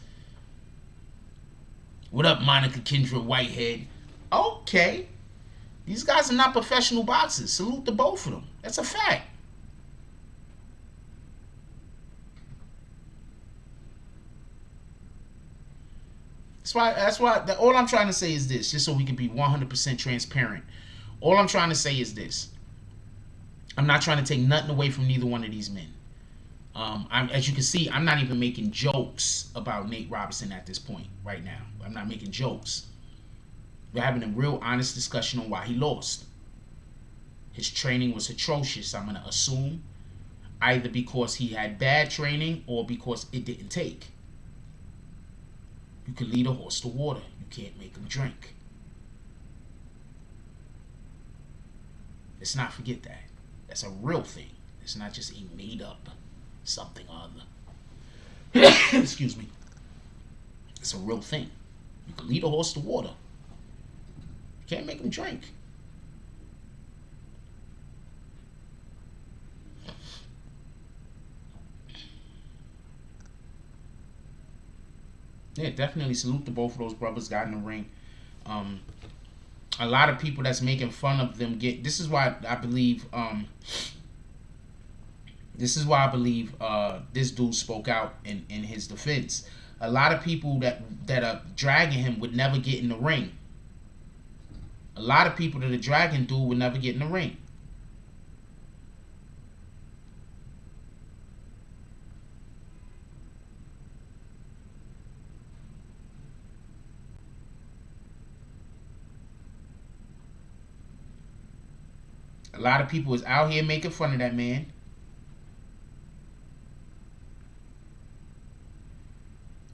What up, Monica Kendra Whitehead? Okay. These guys are not professional boxers. Salute to both of them. That's a fact. That's why all I'm trying to say is this, just so we can be 100% transparent. All I'm trying to say is this. I'm not trying to take nothing away from neither one of these men. As you can see, I'm not even making jokes about Nate Robinson at this point right now. I'm not making jokes. We're having a real honest discussion on why he lost. His training was atrocious, I'm going to assume. Either because he had bad training or because it didn't take. You can lead a horse to water. You can't make him drink. Let's not forget that. That's a real thing. It's not just a made up something or other. Excuse me. It's a real thing. You can lead a horse to water. You can't make him drink. Yeah, definitely salute to both of those brothers. Got in the ring. A lot of people that's making fun of them get. This is why I believe. This is why I believe this dude spoke out in his defense. A lot of people that are dragging him would never get in the ring. A lot of people that are dragging dude would never get in the ring. A lot of people is out here making fun of that man.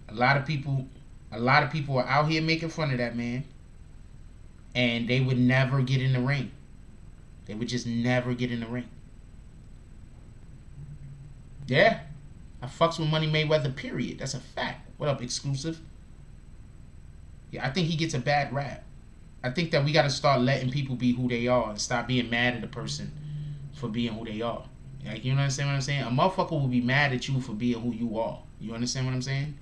A lot of people are out here making fun of that man. And they would never get in the ring. They would just never get in the ring. Yeah. I fucks with Money Mayweather, period. That's a fact. What up, Exclusive? Yeah, I think he gets a bad rap. I think that we got to start letting people be who they are and stop being mad at a person for being who they are. Like, you understand what I'm saying? A motherfucker will be mad at you for being who you are. You understand what I'm saying?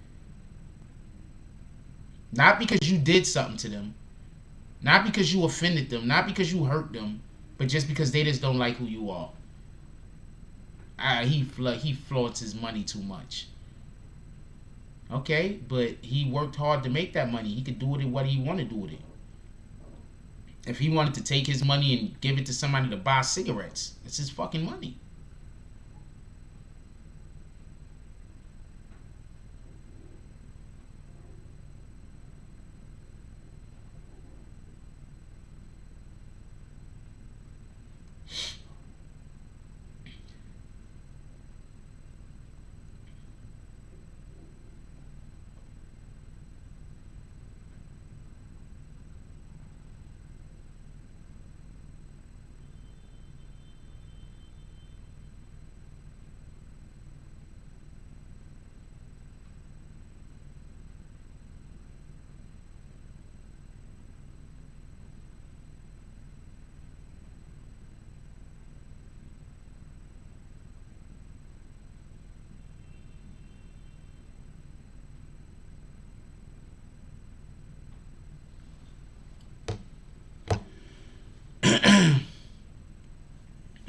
Not because you did something to them. Not because you offended them. Not because you hurt them. But just because they just don't like who you are. He flaunts his money too much. Okay, but he worked hard to make that money. He could do with it what he want to do with it. If he wanted to take his money and give it to somebody to buy cigarettes, it's his fucking money.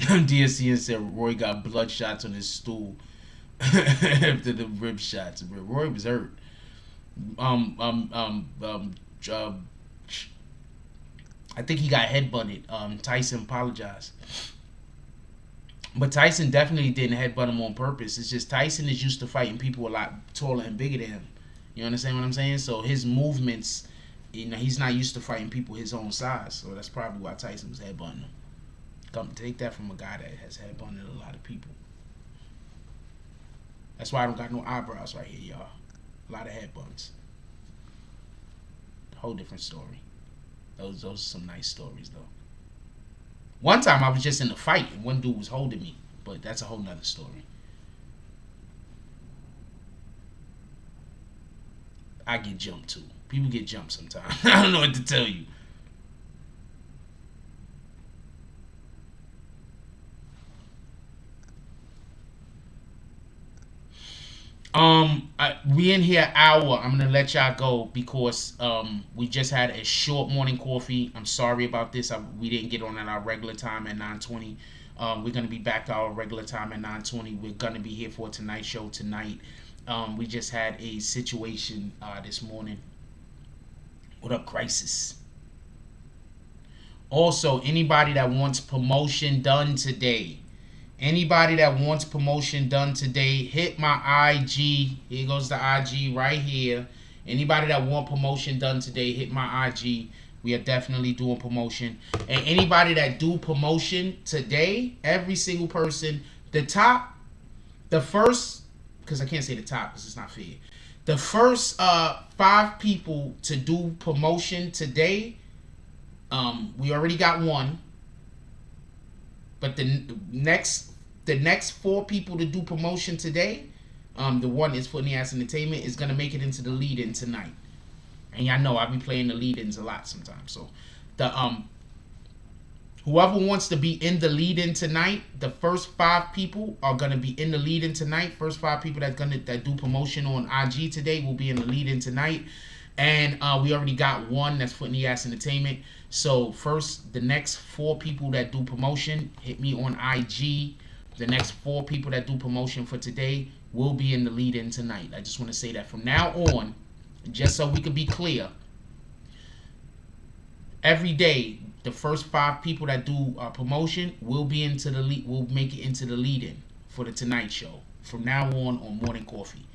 DSCN said Roy got blood shots on his stool after the rib shots. Roy was hurt. I think he got headbutted. Tyson apologized. But Tyson definitely didn't headbutt him on purpose. It's just Tyson is used to fighting people a lot taller and bigger than him. You understand what I'm saying? So his movements, you know, he's not used to fighting people his own size. So that's probably why Tyson was headbutting him. Come take that from a guy that has headbutted a lot of people. That's why I don't got no eyebrows right here, y'all. A lot of head bugs. Whole different story. Those are some nice stories though. One time I was just in a fight and one dude was holding me, but that's a whole nother story. I get jumped too. People get jumped sometimes. I don't know what to tell you. We in here an hour. I'm gonna let y'all go because we just had a short morning coffee. I'm sorry about this. We didn't get on at our regular time at 9:20. We're gonna be back to our regular time at 9:20. We're gonna be here for tonight's show tonight. We just had a situation this morning. What up, Crisis? Also, anybody that wants promotion done today. Anybody that wants promotion done today, hit my IG. Here goes the IG right here. Anybody that want promotion done today, hit my IG. We are definitely doing promotion. And anybody that do promotion today, every single person, the first, because I can't say the top because it's not fair. The first 5 people to do promotion today, we already got one. But the next 4 people to do promotion today, the one is Foot in the Ass Entertainment, is gonna make it into the lead-in tonight. And y'all know I be playing the lead-ins a lot sometimes. So the whoever wants to be in the lead-in tonight, the first 5 people are gonna be in the lead-in tonight. First 5 people that do promotion on IG today will be in the lead-in tonight. And we already got one that's Foot in the Ass Entertainment. So first, the next 4 people that do promotion, hit me on IG. The next 4 people that do promotion for today will be in the lead-in tonight. I just want to say that from now on, just so we can be clear, every day, the first 5 people that do promotion will be into the lead. Will make it into the lead-in for the Tonight Show from now on Morning Coffee.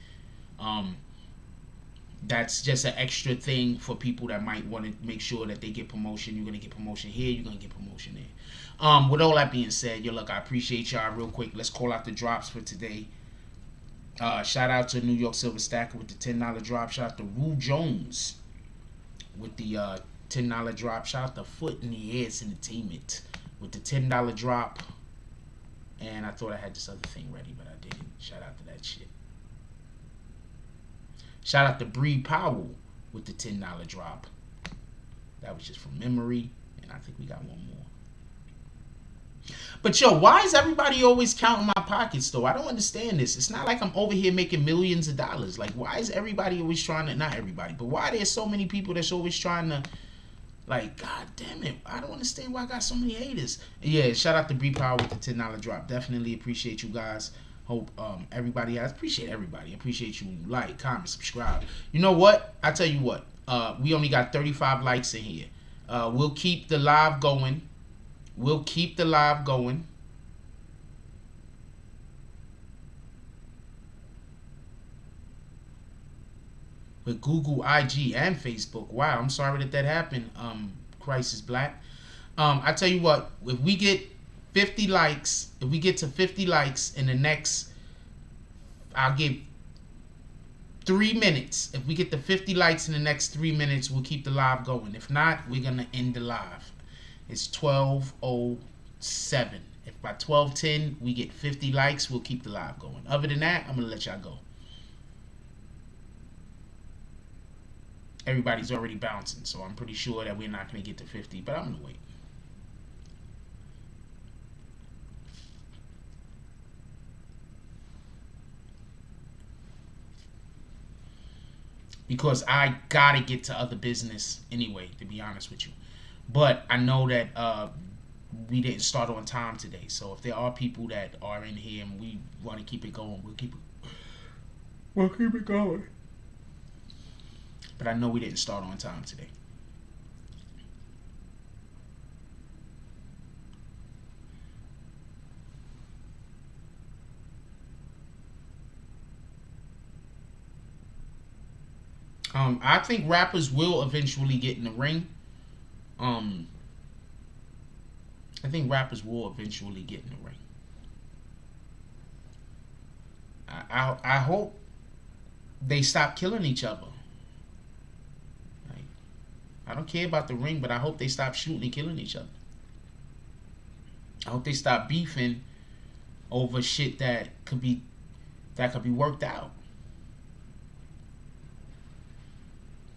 That's just an extra thing for people that might want to make sure that they get promotion. You're going to get promotion here. You're going to get promotion there. With all that being said, look, I appreciate y'all real quick. Let's call out the drops for today. Shout out to New York Silver Stacker with the $10 drop. Shout out to Rue Jones with the $10 drop. Shout out to Foot in the Ass Entertainment with the $10 drop. And I thought I had this other thing ready, but I didn't. Shout out to that shit. Shout out to Bree Powell with the $10 drop. That was just from memory. And I think we got one more. But yo, why is everybody always counting my pockets though? I don't understand this. It's not like I'm over here making millions of dollars. Like, why is everybody always trying to, not everybody, but why there's so many people that's always trying to, like, god damn it, I don't understand why I got so many haters. Yeah, shout out to Bree Powell with the $10 drop. Definitely appreciate you guys. Hope everybody has. Appreciate everybody. Appreciate you. Like, comment, subscribe. You know what? I tell you what. We only got 35 likes in here. We'll keep the live going. We'll keep the live going. With Google, IG, and Facebook. Wow, I'm sorry that happened. Crisis Black. I tell you what. If we get 50 likes, if we get to 50 likes in the next, I'll give 3 minutes. If we get to 50 likes in the next 3 minutes, we'll keep the live going. If not, we're going to end the live. It's 12:07. If by 12:10 we get 50 likes, we'll keep the live going. Other than that, I'm going to let y'all go. Everybody's already bouncing, so I'm pretty sure that we're not going to get to 50, but I'm going to wait. Because I gotta get to other business anyway, to be honest with you. But I know that we didn't start on time today. So if there are people that are in here and we want to keep it going, we'll keep it going. But I know we didn't start on time today. I think rappers will eventually get in the ring. I think rappers will eventually get in the ring. I hope they stop killing each other. Like, I don't care about the ring, but I hope they stop shooting and killing each other. I hope they stop beefing over shit that could be worked out.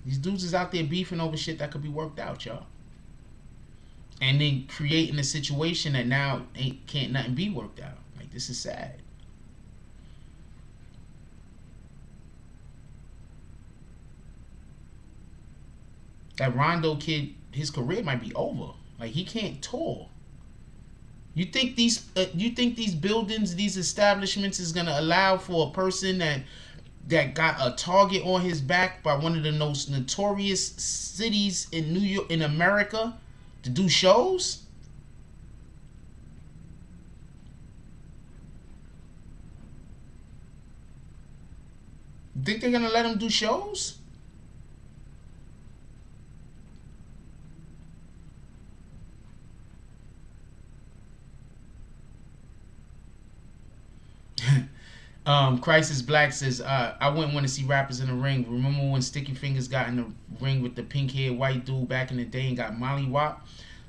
These dudes is out there beefing over shit that could be worked out, y'all. And then creating a situation that now can't nothing be worked out. Like, this is sad. That Rondo kid, his career might be over. Like, he can't tour. You think these buildings, these establishments is gonna allow for a person that got a target on his back by one of the most notorious cities in New York, in America, to do shows? You think they're gonna let him do shows? Crisis Black says, I wouldn't want to see rappers in the ring. Remember when Sticky Fingers got in the ring with the pink-haired white dude back in the day and got mollywopped?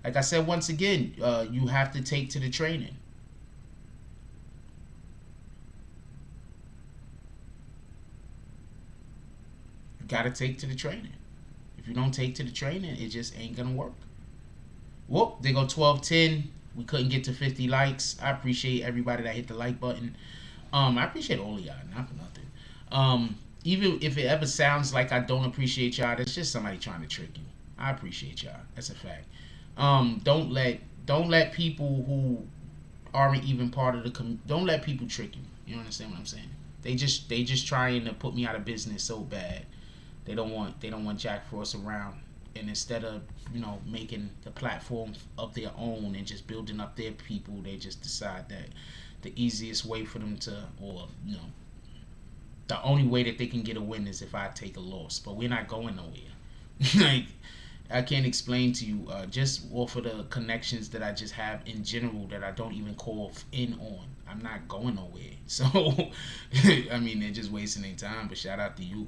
Like I said, once again, you have to take to the training. You got to take to the training. If you don't take to the training, it just ain't going to work. Whoop, they go 12-10. We couldn't get to 50 likes. I appreciate everybody that hit the like button. I appreciate all of y'all, not for nothing. Even if it ever sounds like I don't appreciate y'all, that's just somebody trying to trick you. I appreciate y'all. That's a fact. Don't let people who aren't even part of the don't let people trick you. You understand what I'm saying? They just trying to put me out of business so bad. They don't want Jack Frost around. And instead of, making the platform of their own and just building up their people, they just decide that the easiest way for them to, or the only way that they can get a win is if I take a loss. But we're not going nowhere. Like, I can't explain to you, just off of the connections that I just have in general that I don't even call in on. I'm not going nowhere. So, I mean, they're just wasting their time. But shout out to you.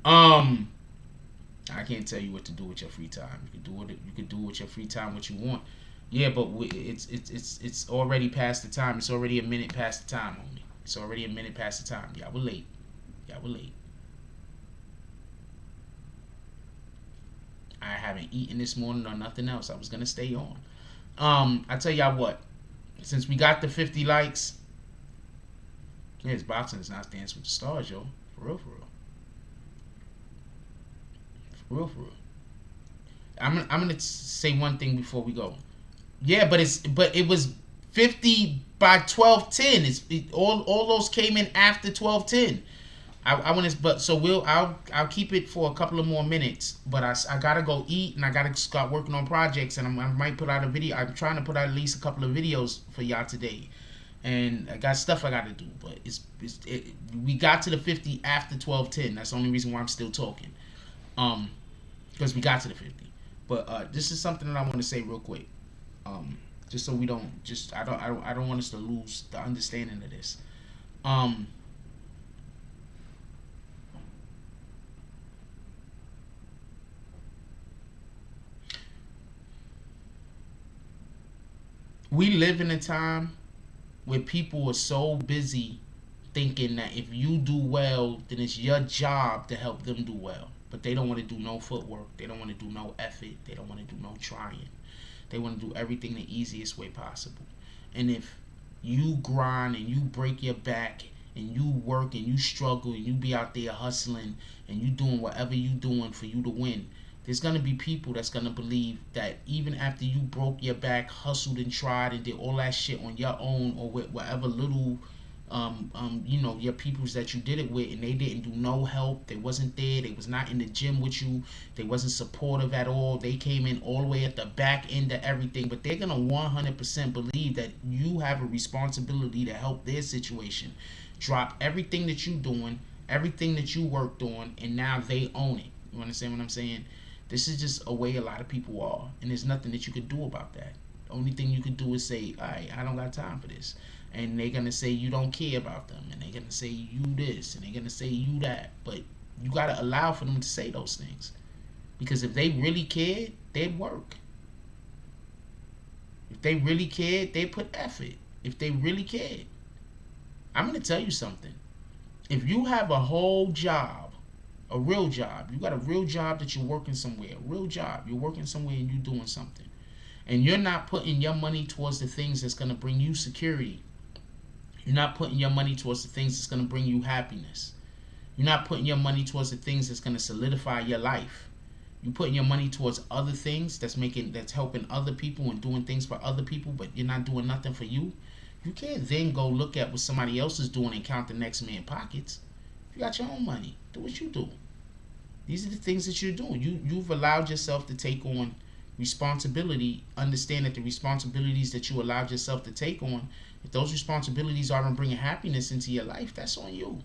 I can't tell you what to do with your free time. You can do with your free time what you want. Yeah, but it's already past the time. It's already a minute past the time, homie. It's already a minute past the time. Y'all were late. I haven't eaten this morning or nothing else. I was gonna stay on. I tell y'all what. Since we got the 50 likes, yeah, it's boxing is not Dance with the Stars, yo. For real. I'm gonna say one thing before we go. Yeah, but it was 50 by 12:10. All those came in after 12:10. I'll keep it for a couple of more minutes. But I gotta go eat and I gotta start working on projects, and I might put out a video. I'm trying to put out at least a couple of videos for y'all today, and I got stuff I gotta do. But we got to the 50 after 12:10. That's the only reason why I'm still talking. Because we got to the 50. But this is something that I want to say real quick. Just so we don't I don't want us to lose the understanding of this. We live in a time where people are so busy thinking that if you do well, then it's your job to help them do well. But they don't want to do no footwork. They don't want to do no effort. They don't want to do no trying. They want to do everything the easiest way possible. And if you grind and you break your back and you work and you struggle and you be out there hustling and you doing whatever you doing for you to win, there's going to be people that's going to believe that even after you broke your back, hustled and tried and did all that shit on your own or with whatever little your peoples that you did it with, and they didn't do no help, they wasn't there, they was not in the gym with you, they wasn't supportive at all, they came in all the way at the back end of everything, but they're gonna 100% believe that you have a responsibility to help their situation. Drop everything that you doing, everything that you worked on, and now they own it. You understand what I'm saying? This is just a way a lot of people are, and there's nothing that you could do about that. The only thing you could do is say, alright, I don't got time for this. and they're gonna say you don't care about them, and they're gonna say you this, and they're gonna say you that. But you gotta allow for them to say those things, because if they really cared, they'd work. If they really cared, they'd put effort. If they really cared, I'm gonna tell you something. If you have a whole job, a real job, you got a real job that you're working somewhere, a real job, you're working somewhere and you're doing something, and you're not putting your money towards the things that's gonna bring you security. You're not putting your money towards the things that's going to bring you happiness. You're not putting your money towards the things that's going to solidify your life. You're putting your money towards other things that's helping other people and doing things for other people, but you're not doing nothing for you. You can't then go look at what somebody else is doing and count the next man's pockets. If you got your own money, do what you do. These are the things that you're doing. You've allowed yourself to take on responsibility. Understand that the responsibilities that you allowed yourself to take on, if those responsibilities aren't bringing happiness into your life, that's on you.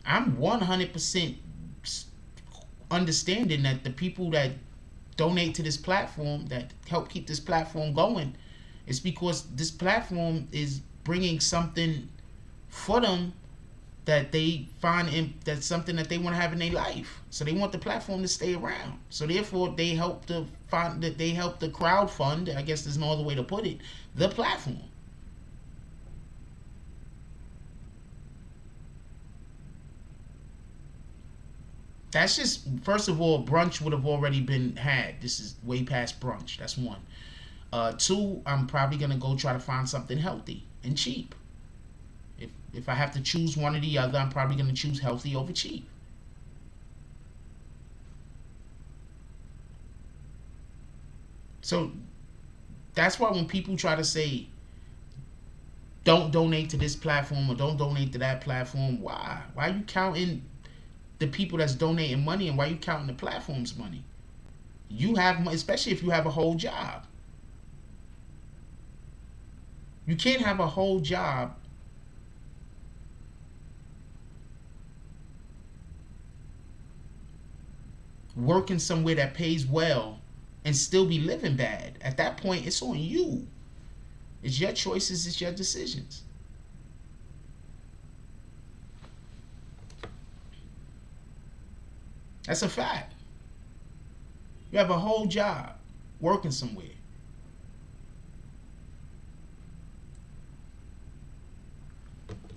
I'm 100% understanding that the people that donate to this platform, that help keep this platform going, it's because this platform is bringing something for them that they find that's something that they want to have in their life. So they want the platform to stay around. So therefore, they help to crowd fund. I guess there's no other way to put it. The platform. That's just, first of all, brunch would have already been had. This is way past brunch. That's one. Two, I'm probably going to go try to find something healthy and cheap. If I have to choose one or the other, I'm probably going to choose healthy over cheap. So that's why when people try to say, don't donate to this platform or don't donate to that platform, why? Why are you counting the people that's donating money, and why are you counting the platform's money? You have, especially if you have a whole job. You can't have a whole job working somewhere that pays well and still be living bad. At that point, it's on you. It's your choices, it's your decisions. That's a fact. You have a whole job working somewhere.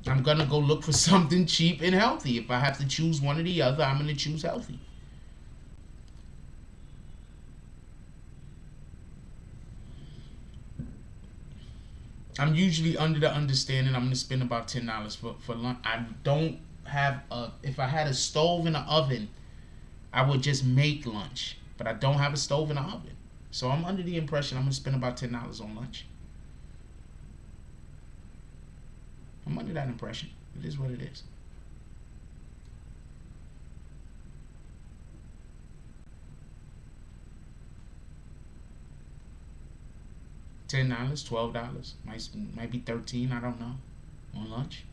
I'm going to go look for something cheap and healthy. If I have to choose one or the other, I'm going to choose healthy. I'm usually under the understanding I'm going to spend about $10 for lunch. I don't have if I had a stove and an oven, I would just make lunch. But I don't have a stove and an oven. So I'm under the impression I'm going to spend about $10 on lunch. I'm under that impression. It is what it is. $10, $12, might be $13, I don't know, on lunch.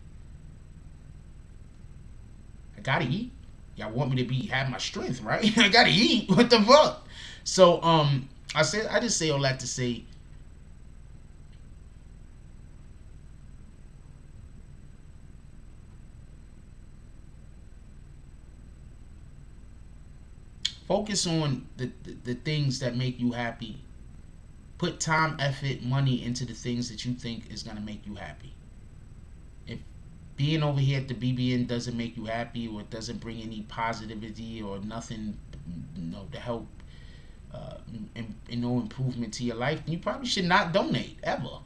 I gotta eat. Y'all want me to have my strength, right? I gotta eat. What the fuck? So I just say all that to say, focus on the things that make you happy. Put time, effort, money into the things that you think is going to make you happy. If being over here at the BBN doesn't make you happy, or it doesn't bring any positivity or nothing, to help no improvement to your life, then you probably should not donate ever.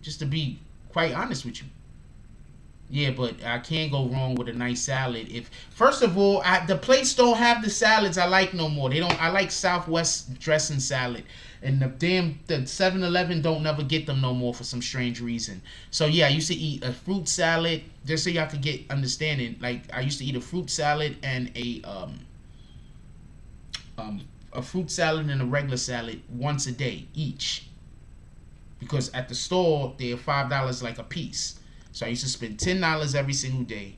Just to be quite honest with you. Yeah, but I can't go wrong with a nice salad. If first of all, the plates don't have the salads I like no more. They don't. I like Southwest dressing salad, and the 7-Eleven don't never get them no more for some strange reason. So yeah, I used to eat a fruit salad, just so y'all could get understanding. Like I used to eat a fruit salad and a fruit salad and a regular salad once a day each, because at the store they're $5 like a piece. So I used to spend $10 every single day.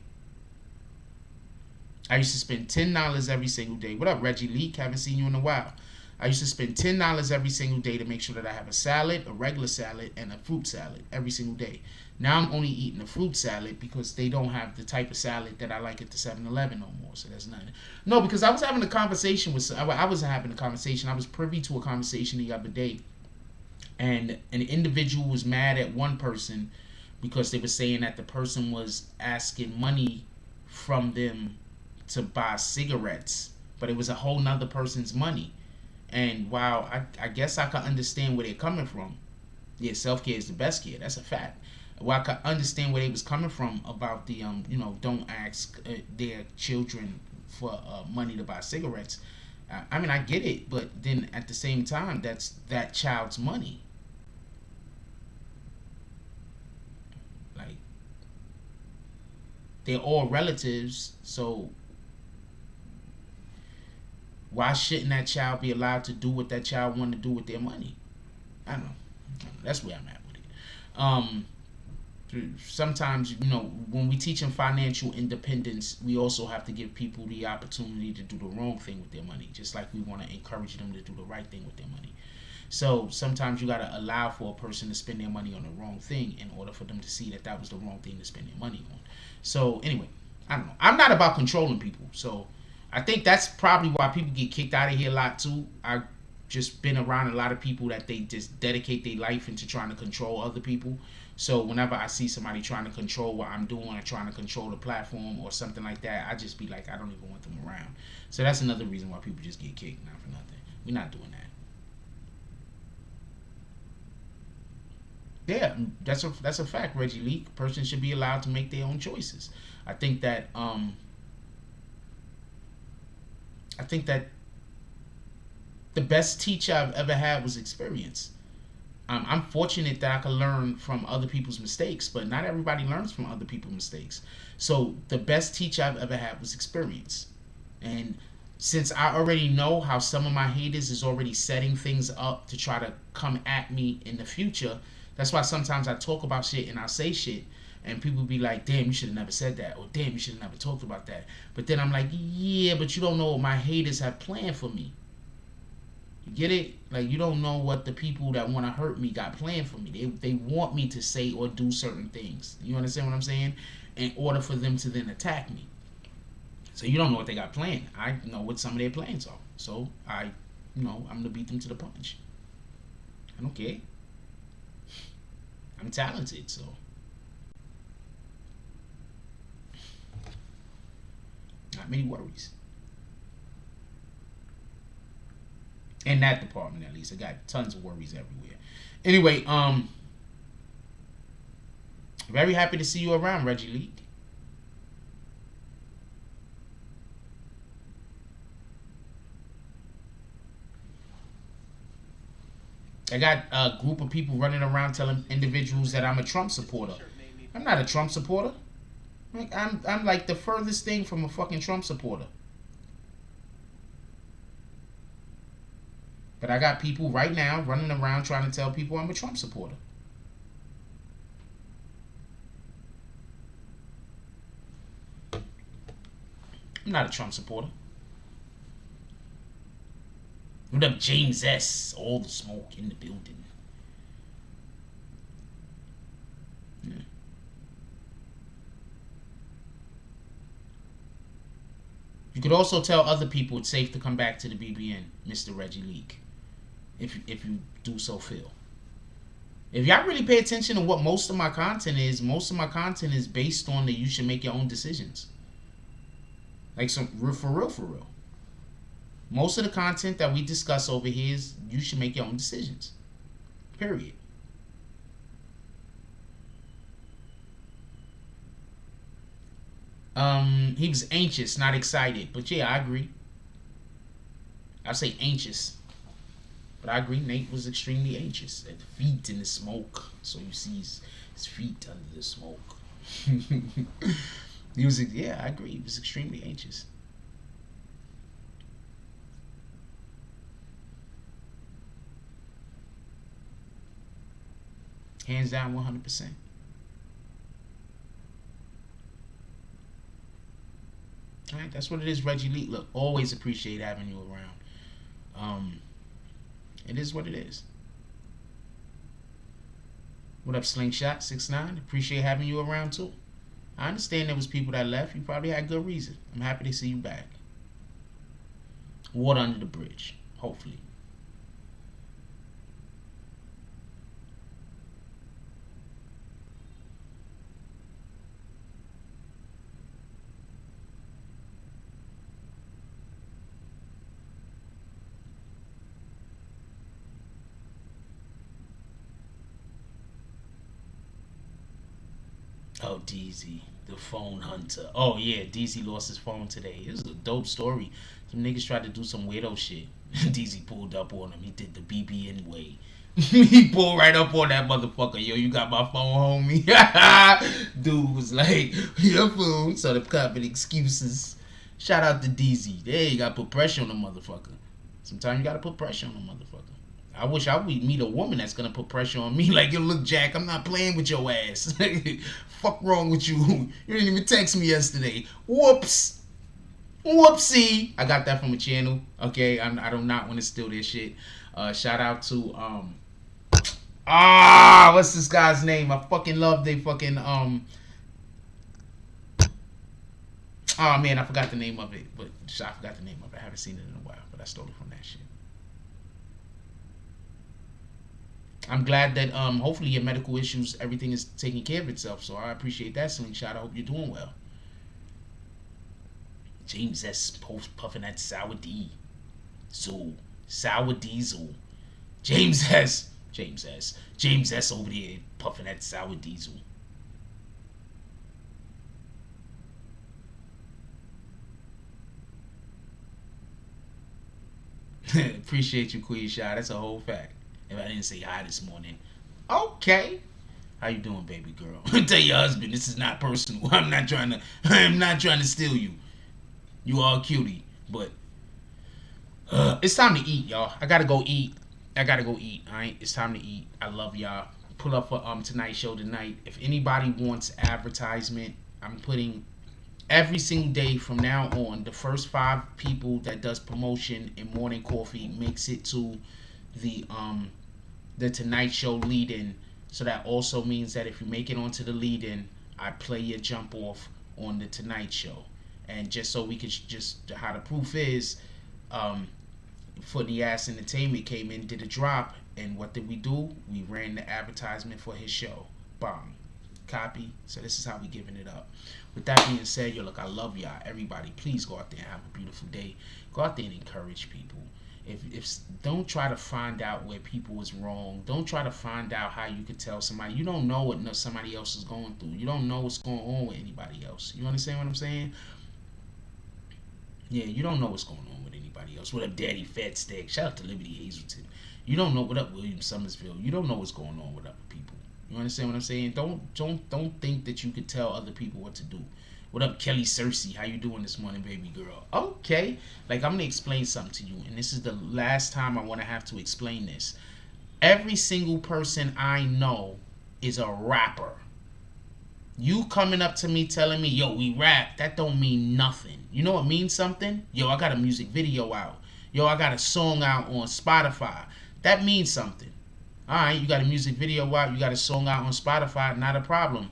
What up, Reggie Leak? Haven't seen you in a while. I used to spend $10 every single day to make sure that I have a salad, a regular salad, and a fruit salad every single day. Now I'm only eating a fruit salad because they don't have the type of salad that I like at the 7-Eleven no more. So that's nothing. No, because I was having a conversation with, I was privy to a conversation the other day, and an individual was mad at one person because they were saying that the person was asking money from them to buy cigarettes, but it was a whole nother person's money. And while I guess I can understand where they're coming from, yeah, self-care is the best care, that's a fact. While I can understand where they was coming from about the don't ask their children for money to buy cigarettes. I mean, I get it, but then at the same time, that's that child's money. Like, they're all relatives, so why shouldn't that child be allowed to do what that child wanted to do with their money? I don't know. That's where I'm at with it. Sometimes, when we teach them financial independence, we also have to give people the opportunity to do the wrong thing with their money, just like we want to encourage them to do the right thing with their money. So sometimes you got to allow for a person to spend their money on the wrong thing in order for them to see that that was the wrong thing to spend their money on. So anyway, I don't know. I'm not about controlling people, so I think that's probably why people get kicked out of here a lot too. I've just been around a lot of people that they just dedicate their life into trying to control other people. So whenever I see somebody trying to control what I'm doing or trying to control the platform or something like that, I just be like, I don't even want them around. So that's another reason why people just get kicked, not for nothing. We're not doing that. Yeah, that's a fact, Reggie Leak. A person should be allowed to make their own choices. I think that the best teacher I've ever had was experience. I'm fortunate that I can learn from other people's mistakes, but not everybody learns from other people's mistakes. So the best teacher I've ever had was experience. And since I already know how some of my haters is already setting things up to try to come at me in the future, that's why sometimes I talk about shit and I say shit and people be like, damn, you should have never said that, or damn, you should have never talked about that. But then I'm like, yeah, but you don't know what my haters have planned for me. You get it? Like, you don't know what the people that want to hurt me got planned for me. They want me to say or do certain things. You understand what I'm saying? In order for them to then attack me. So you don't know what they got planned. I know what some of their plans are. So I'm going to beat them to the punch. I don't care. I'm talented, so. Not many worries. In that department, at least. I got tons of worries everywhere. Anyway, very happy to see you around, Reggie Leak. I got a group of people running around telling individuals that I'm a Trump supporter. I'm not a Trump supporter. I'm like the furthest thing from a fucking Trump supporter. But I got people right now running around trying to tell people I'm a Trump supporter. I'm not a Trump supporter. What up, James S? All the smoke in the building. Yeah. You could also tell other people it's safe to come back to the BBN, Mr. Reggie Leak, if you do so feel. If y'all really pay attention to what most of my content is based on that you should make your own decisions. Like for real. Most of the content that we discuss over here is you should make your own decisions. Period. He was anxious, not excited. But yeah, I agree. I say anxious. But I agree, Nate was extremely anxious. At feet in the smoke. So you see his feet under the smoke. Yeah, I agree. He was extremely anxious. Hands down, 100%. All right, that's what it is, Reggie Lee. Look, always appreciate having you around. It is what it is. What up, Slingshot 69? Appreciate having you around too. I understand there was people that left. You probably had good reason. I'm happy to see you back. Water under the bridge, hopefully. Oh, DZ, the phone hunter. Oh, yeah, DZ lost his phone today. It was a dope story. Some niggas tried to do some weirdo shit. DZ pulled up on him. He did the BBN way. He pulled right up on that motherfucker. Yo, you got my phone, homie? Dude was like, your phone. So the covered excuses. Shout out to DZ. There, you got to put pressure on the motherfucker. Sometimes you got to put pressure on the motherfucker. I wish I would meet a woman that's gonna put pressure on me. Like, yo, look, Jack, I'm not playing with your ass. Fuck wrong with you? You didn't even text me yesterday. Whoops. Whoopsie. I got that from a channel. Okay, I do not want to steal this shit. Shout out to what's this guy's name? I fucking love they fucking oh man, I forgot the name of it. But I forgot the name of it. I haven't seen it in a while, but I stole it from that shit. I'm glad that hopefully your medical issues, everything is taking care of itself. So I appreciate that, Slingshot. I hope you're doing well. James S. post puffing that sour D. So sour diesel. James S. over there puffing that sour diesel. Appreciate you, Queen Shot. That's a whole fact. If I didn't say hi this morning. Okay. How you doing, baby girl? Tell your husband this is not personal. I am not trying to steal you. You are a cutie. But it's time to eat, y'all. I gotta go eat. Alright? It's time to eat. I love y'all. Pull up for tonight's show tonight. If anybody wants advertisement, I'm putting every single day from now on, the first 5 people that does promotion in morning coffee makes it to the Tonight Show lead-in. So that also means that if you make it onto the lead-in, I play your jump off on the Tonight Show. And just so we could how the proof is, For the Ass Entertainment came in, did a drop, and what did we do? We ran the advertisement for his show. Bang. Copy. So this is how we giving it up. With that being said, yo, look, I love y'all. Everybody, please go out there and have a beautiful day. Go out there and encourage people. If don't try to find out where people is wrong. Don't try to find out how you could tell somebody. You don't know what somebody else is going through. You don't know what's going on with anybody else. You understand what I'm saying? Yeah, you don't know what's going on with anybody else. What up, Daddy Fat Stack? Shout out to Liberty Hazelton. You don't know what up, William Summersville. You don't know what's going on with other people. You understand what I'm saying? Don't think that you could tell other people what to do. What up, Kelly Cersei? How you doing this morning, baby girl? Okay. Like, I'm going to explain something to you. And this is the last time I want to have to explain this. Every single person I know is a rapper. You coming up to me telling me, yo, we rap, that don't mean nothing. You know what means something? Yo, I got a music video out. Yo, I got a song out on Spotify. That means something. All right, you got a music video out. You got a song out on Spotify. Not a problem.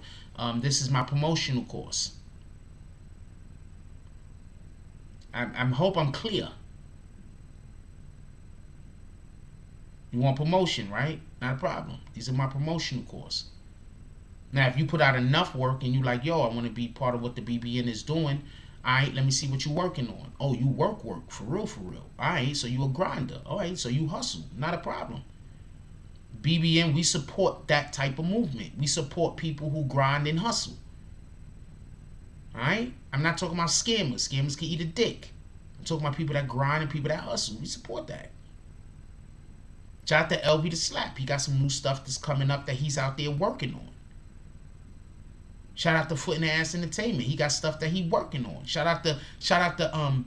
This is my promotional course. I hope I'm clear. You want promotion, right? Not a problem. These are my promotional course. Now, if you put out enough work and you like, yo, I want to be part of what the BBN is doing, all right, let me see what you're working on. Oh, you work for real, for real. All right, so you a grinder. All right, so you hustle. Not a problem. BBN, we support that type of movement. We support people who grind and hustle. Alright? I'm not talking about scammers. Scammers can eat a dick. I'm talking about people that grind and people that hustle. We support that. Shout out to LV the Slap. He got some new stuff that's coming up that he's out there working on. Shout out to Foot in the Ass Entertainment. He got stuff that he working on. Shout out to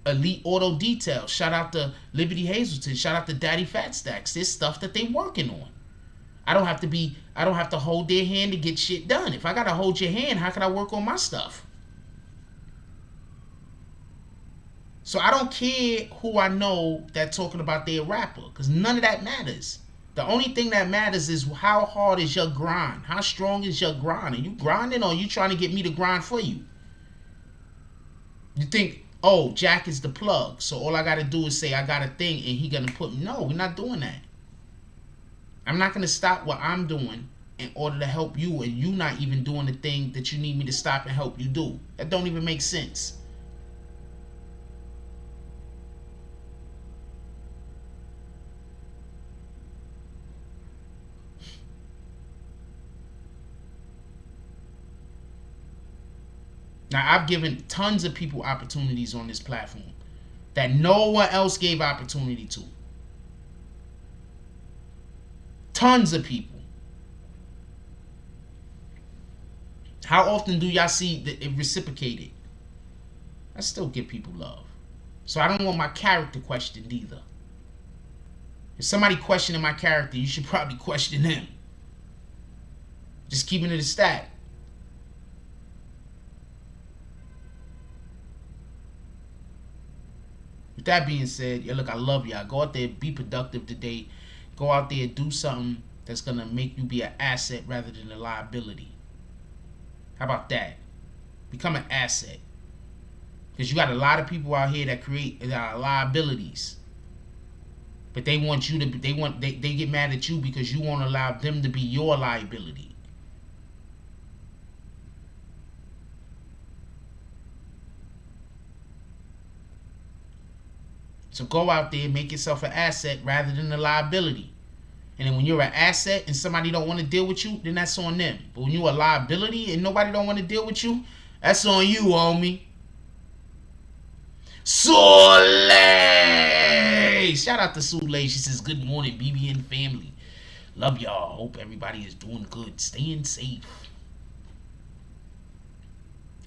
Elite Auto Detail. Shout out to Liberty Hazelton. Shout out to Daddy Fat Stacks. There's stuff that they working on. I don't have to hold their hand to get shit done. If I gotta hold your hand, how can I work on my stuff? So I don't care who I know that talking about their rapper, because none of that matters. The only thing that matters is how hard is your grind? How strong is your grind? Are you grinding, or are you trying to get me to grind for you? You think, oh, Jack is the plug, so all I got to do is say I got a thing and he going to put me. No, we're not doing that. I'm not going to stop what I'm doing in order to help you, and you not even doing the thing that you need me to stop and help you do. That don't even make sense. Now, I've given tons of people opportunities on this platform that no one else gave opportunity to. Tons of people. How often do y'all see it reciprocated? I still give people love. So I don't want my character questioned either. If somebody questioning my character, you should probably question him. Just keeping it a stat. With that being said, yeah, look, I love y'all. Go out there, be productive today. Go out there, do something that's going to make you be an asset rather than a liability. How about that? Become an asset. Because you got a lot of people out here that create liabilities. But they want you to, they get mad at you because you won't allow them to be your liability. So go out there and make yourself an asset rather than a liability. And then when you're an asset and somebody don't want to deal with you, then that's on them. But when you're a liability and nobody don't want to deal with you, that's on you, homie. Soleil! Shout out to Soleil. She says, good morning, BBN family. Love y'all. Hope everybody is doing good. Staying safe.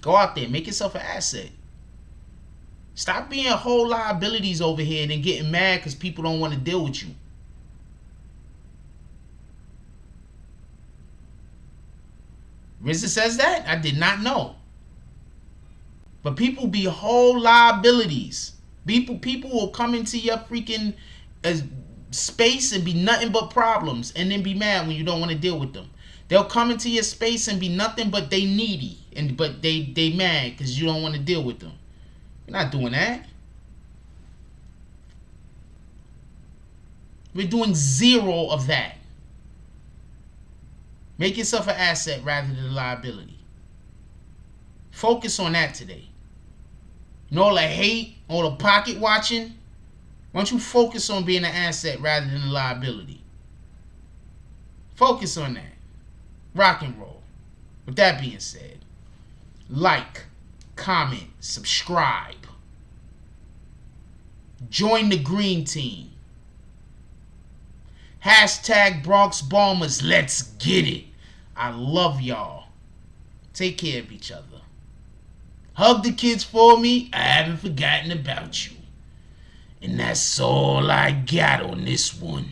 Go out there. Make yourself an asset. Stop being whole liabilities over here and then getting mad because people don't want to deal with you. RZA says that? I did not know. But people be whole liabilities. People will come into your freaking space and be nothing but problems and then be mad when you don't want to deal with them. They'll come into your space and be nothing but they needy, but they mad because you don't want to deal with them. We're not doing that. We're doing zero of that. Make yourself an asset rather than a liability. Focus on that today. You know, all the hate, all the pocket watching. Why don't you focus on being an asset rather than a liability? Focus on that. Rock and roll. With that being said, like, comment, subscribe. Join the green team. Hashtag Bronx Bombers. Let's get it. I love y'all. Take care of each other. Hug the kids for me. I haven't forgotten about you. And that's all I got on this one.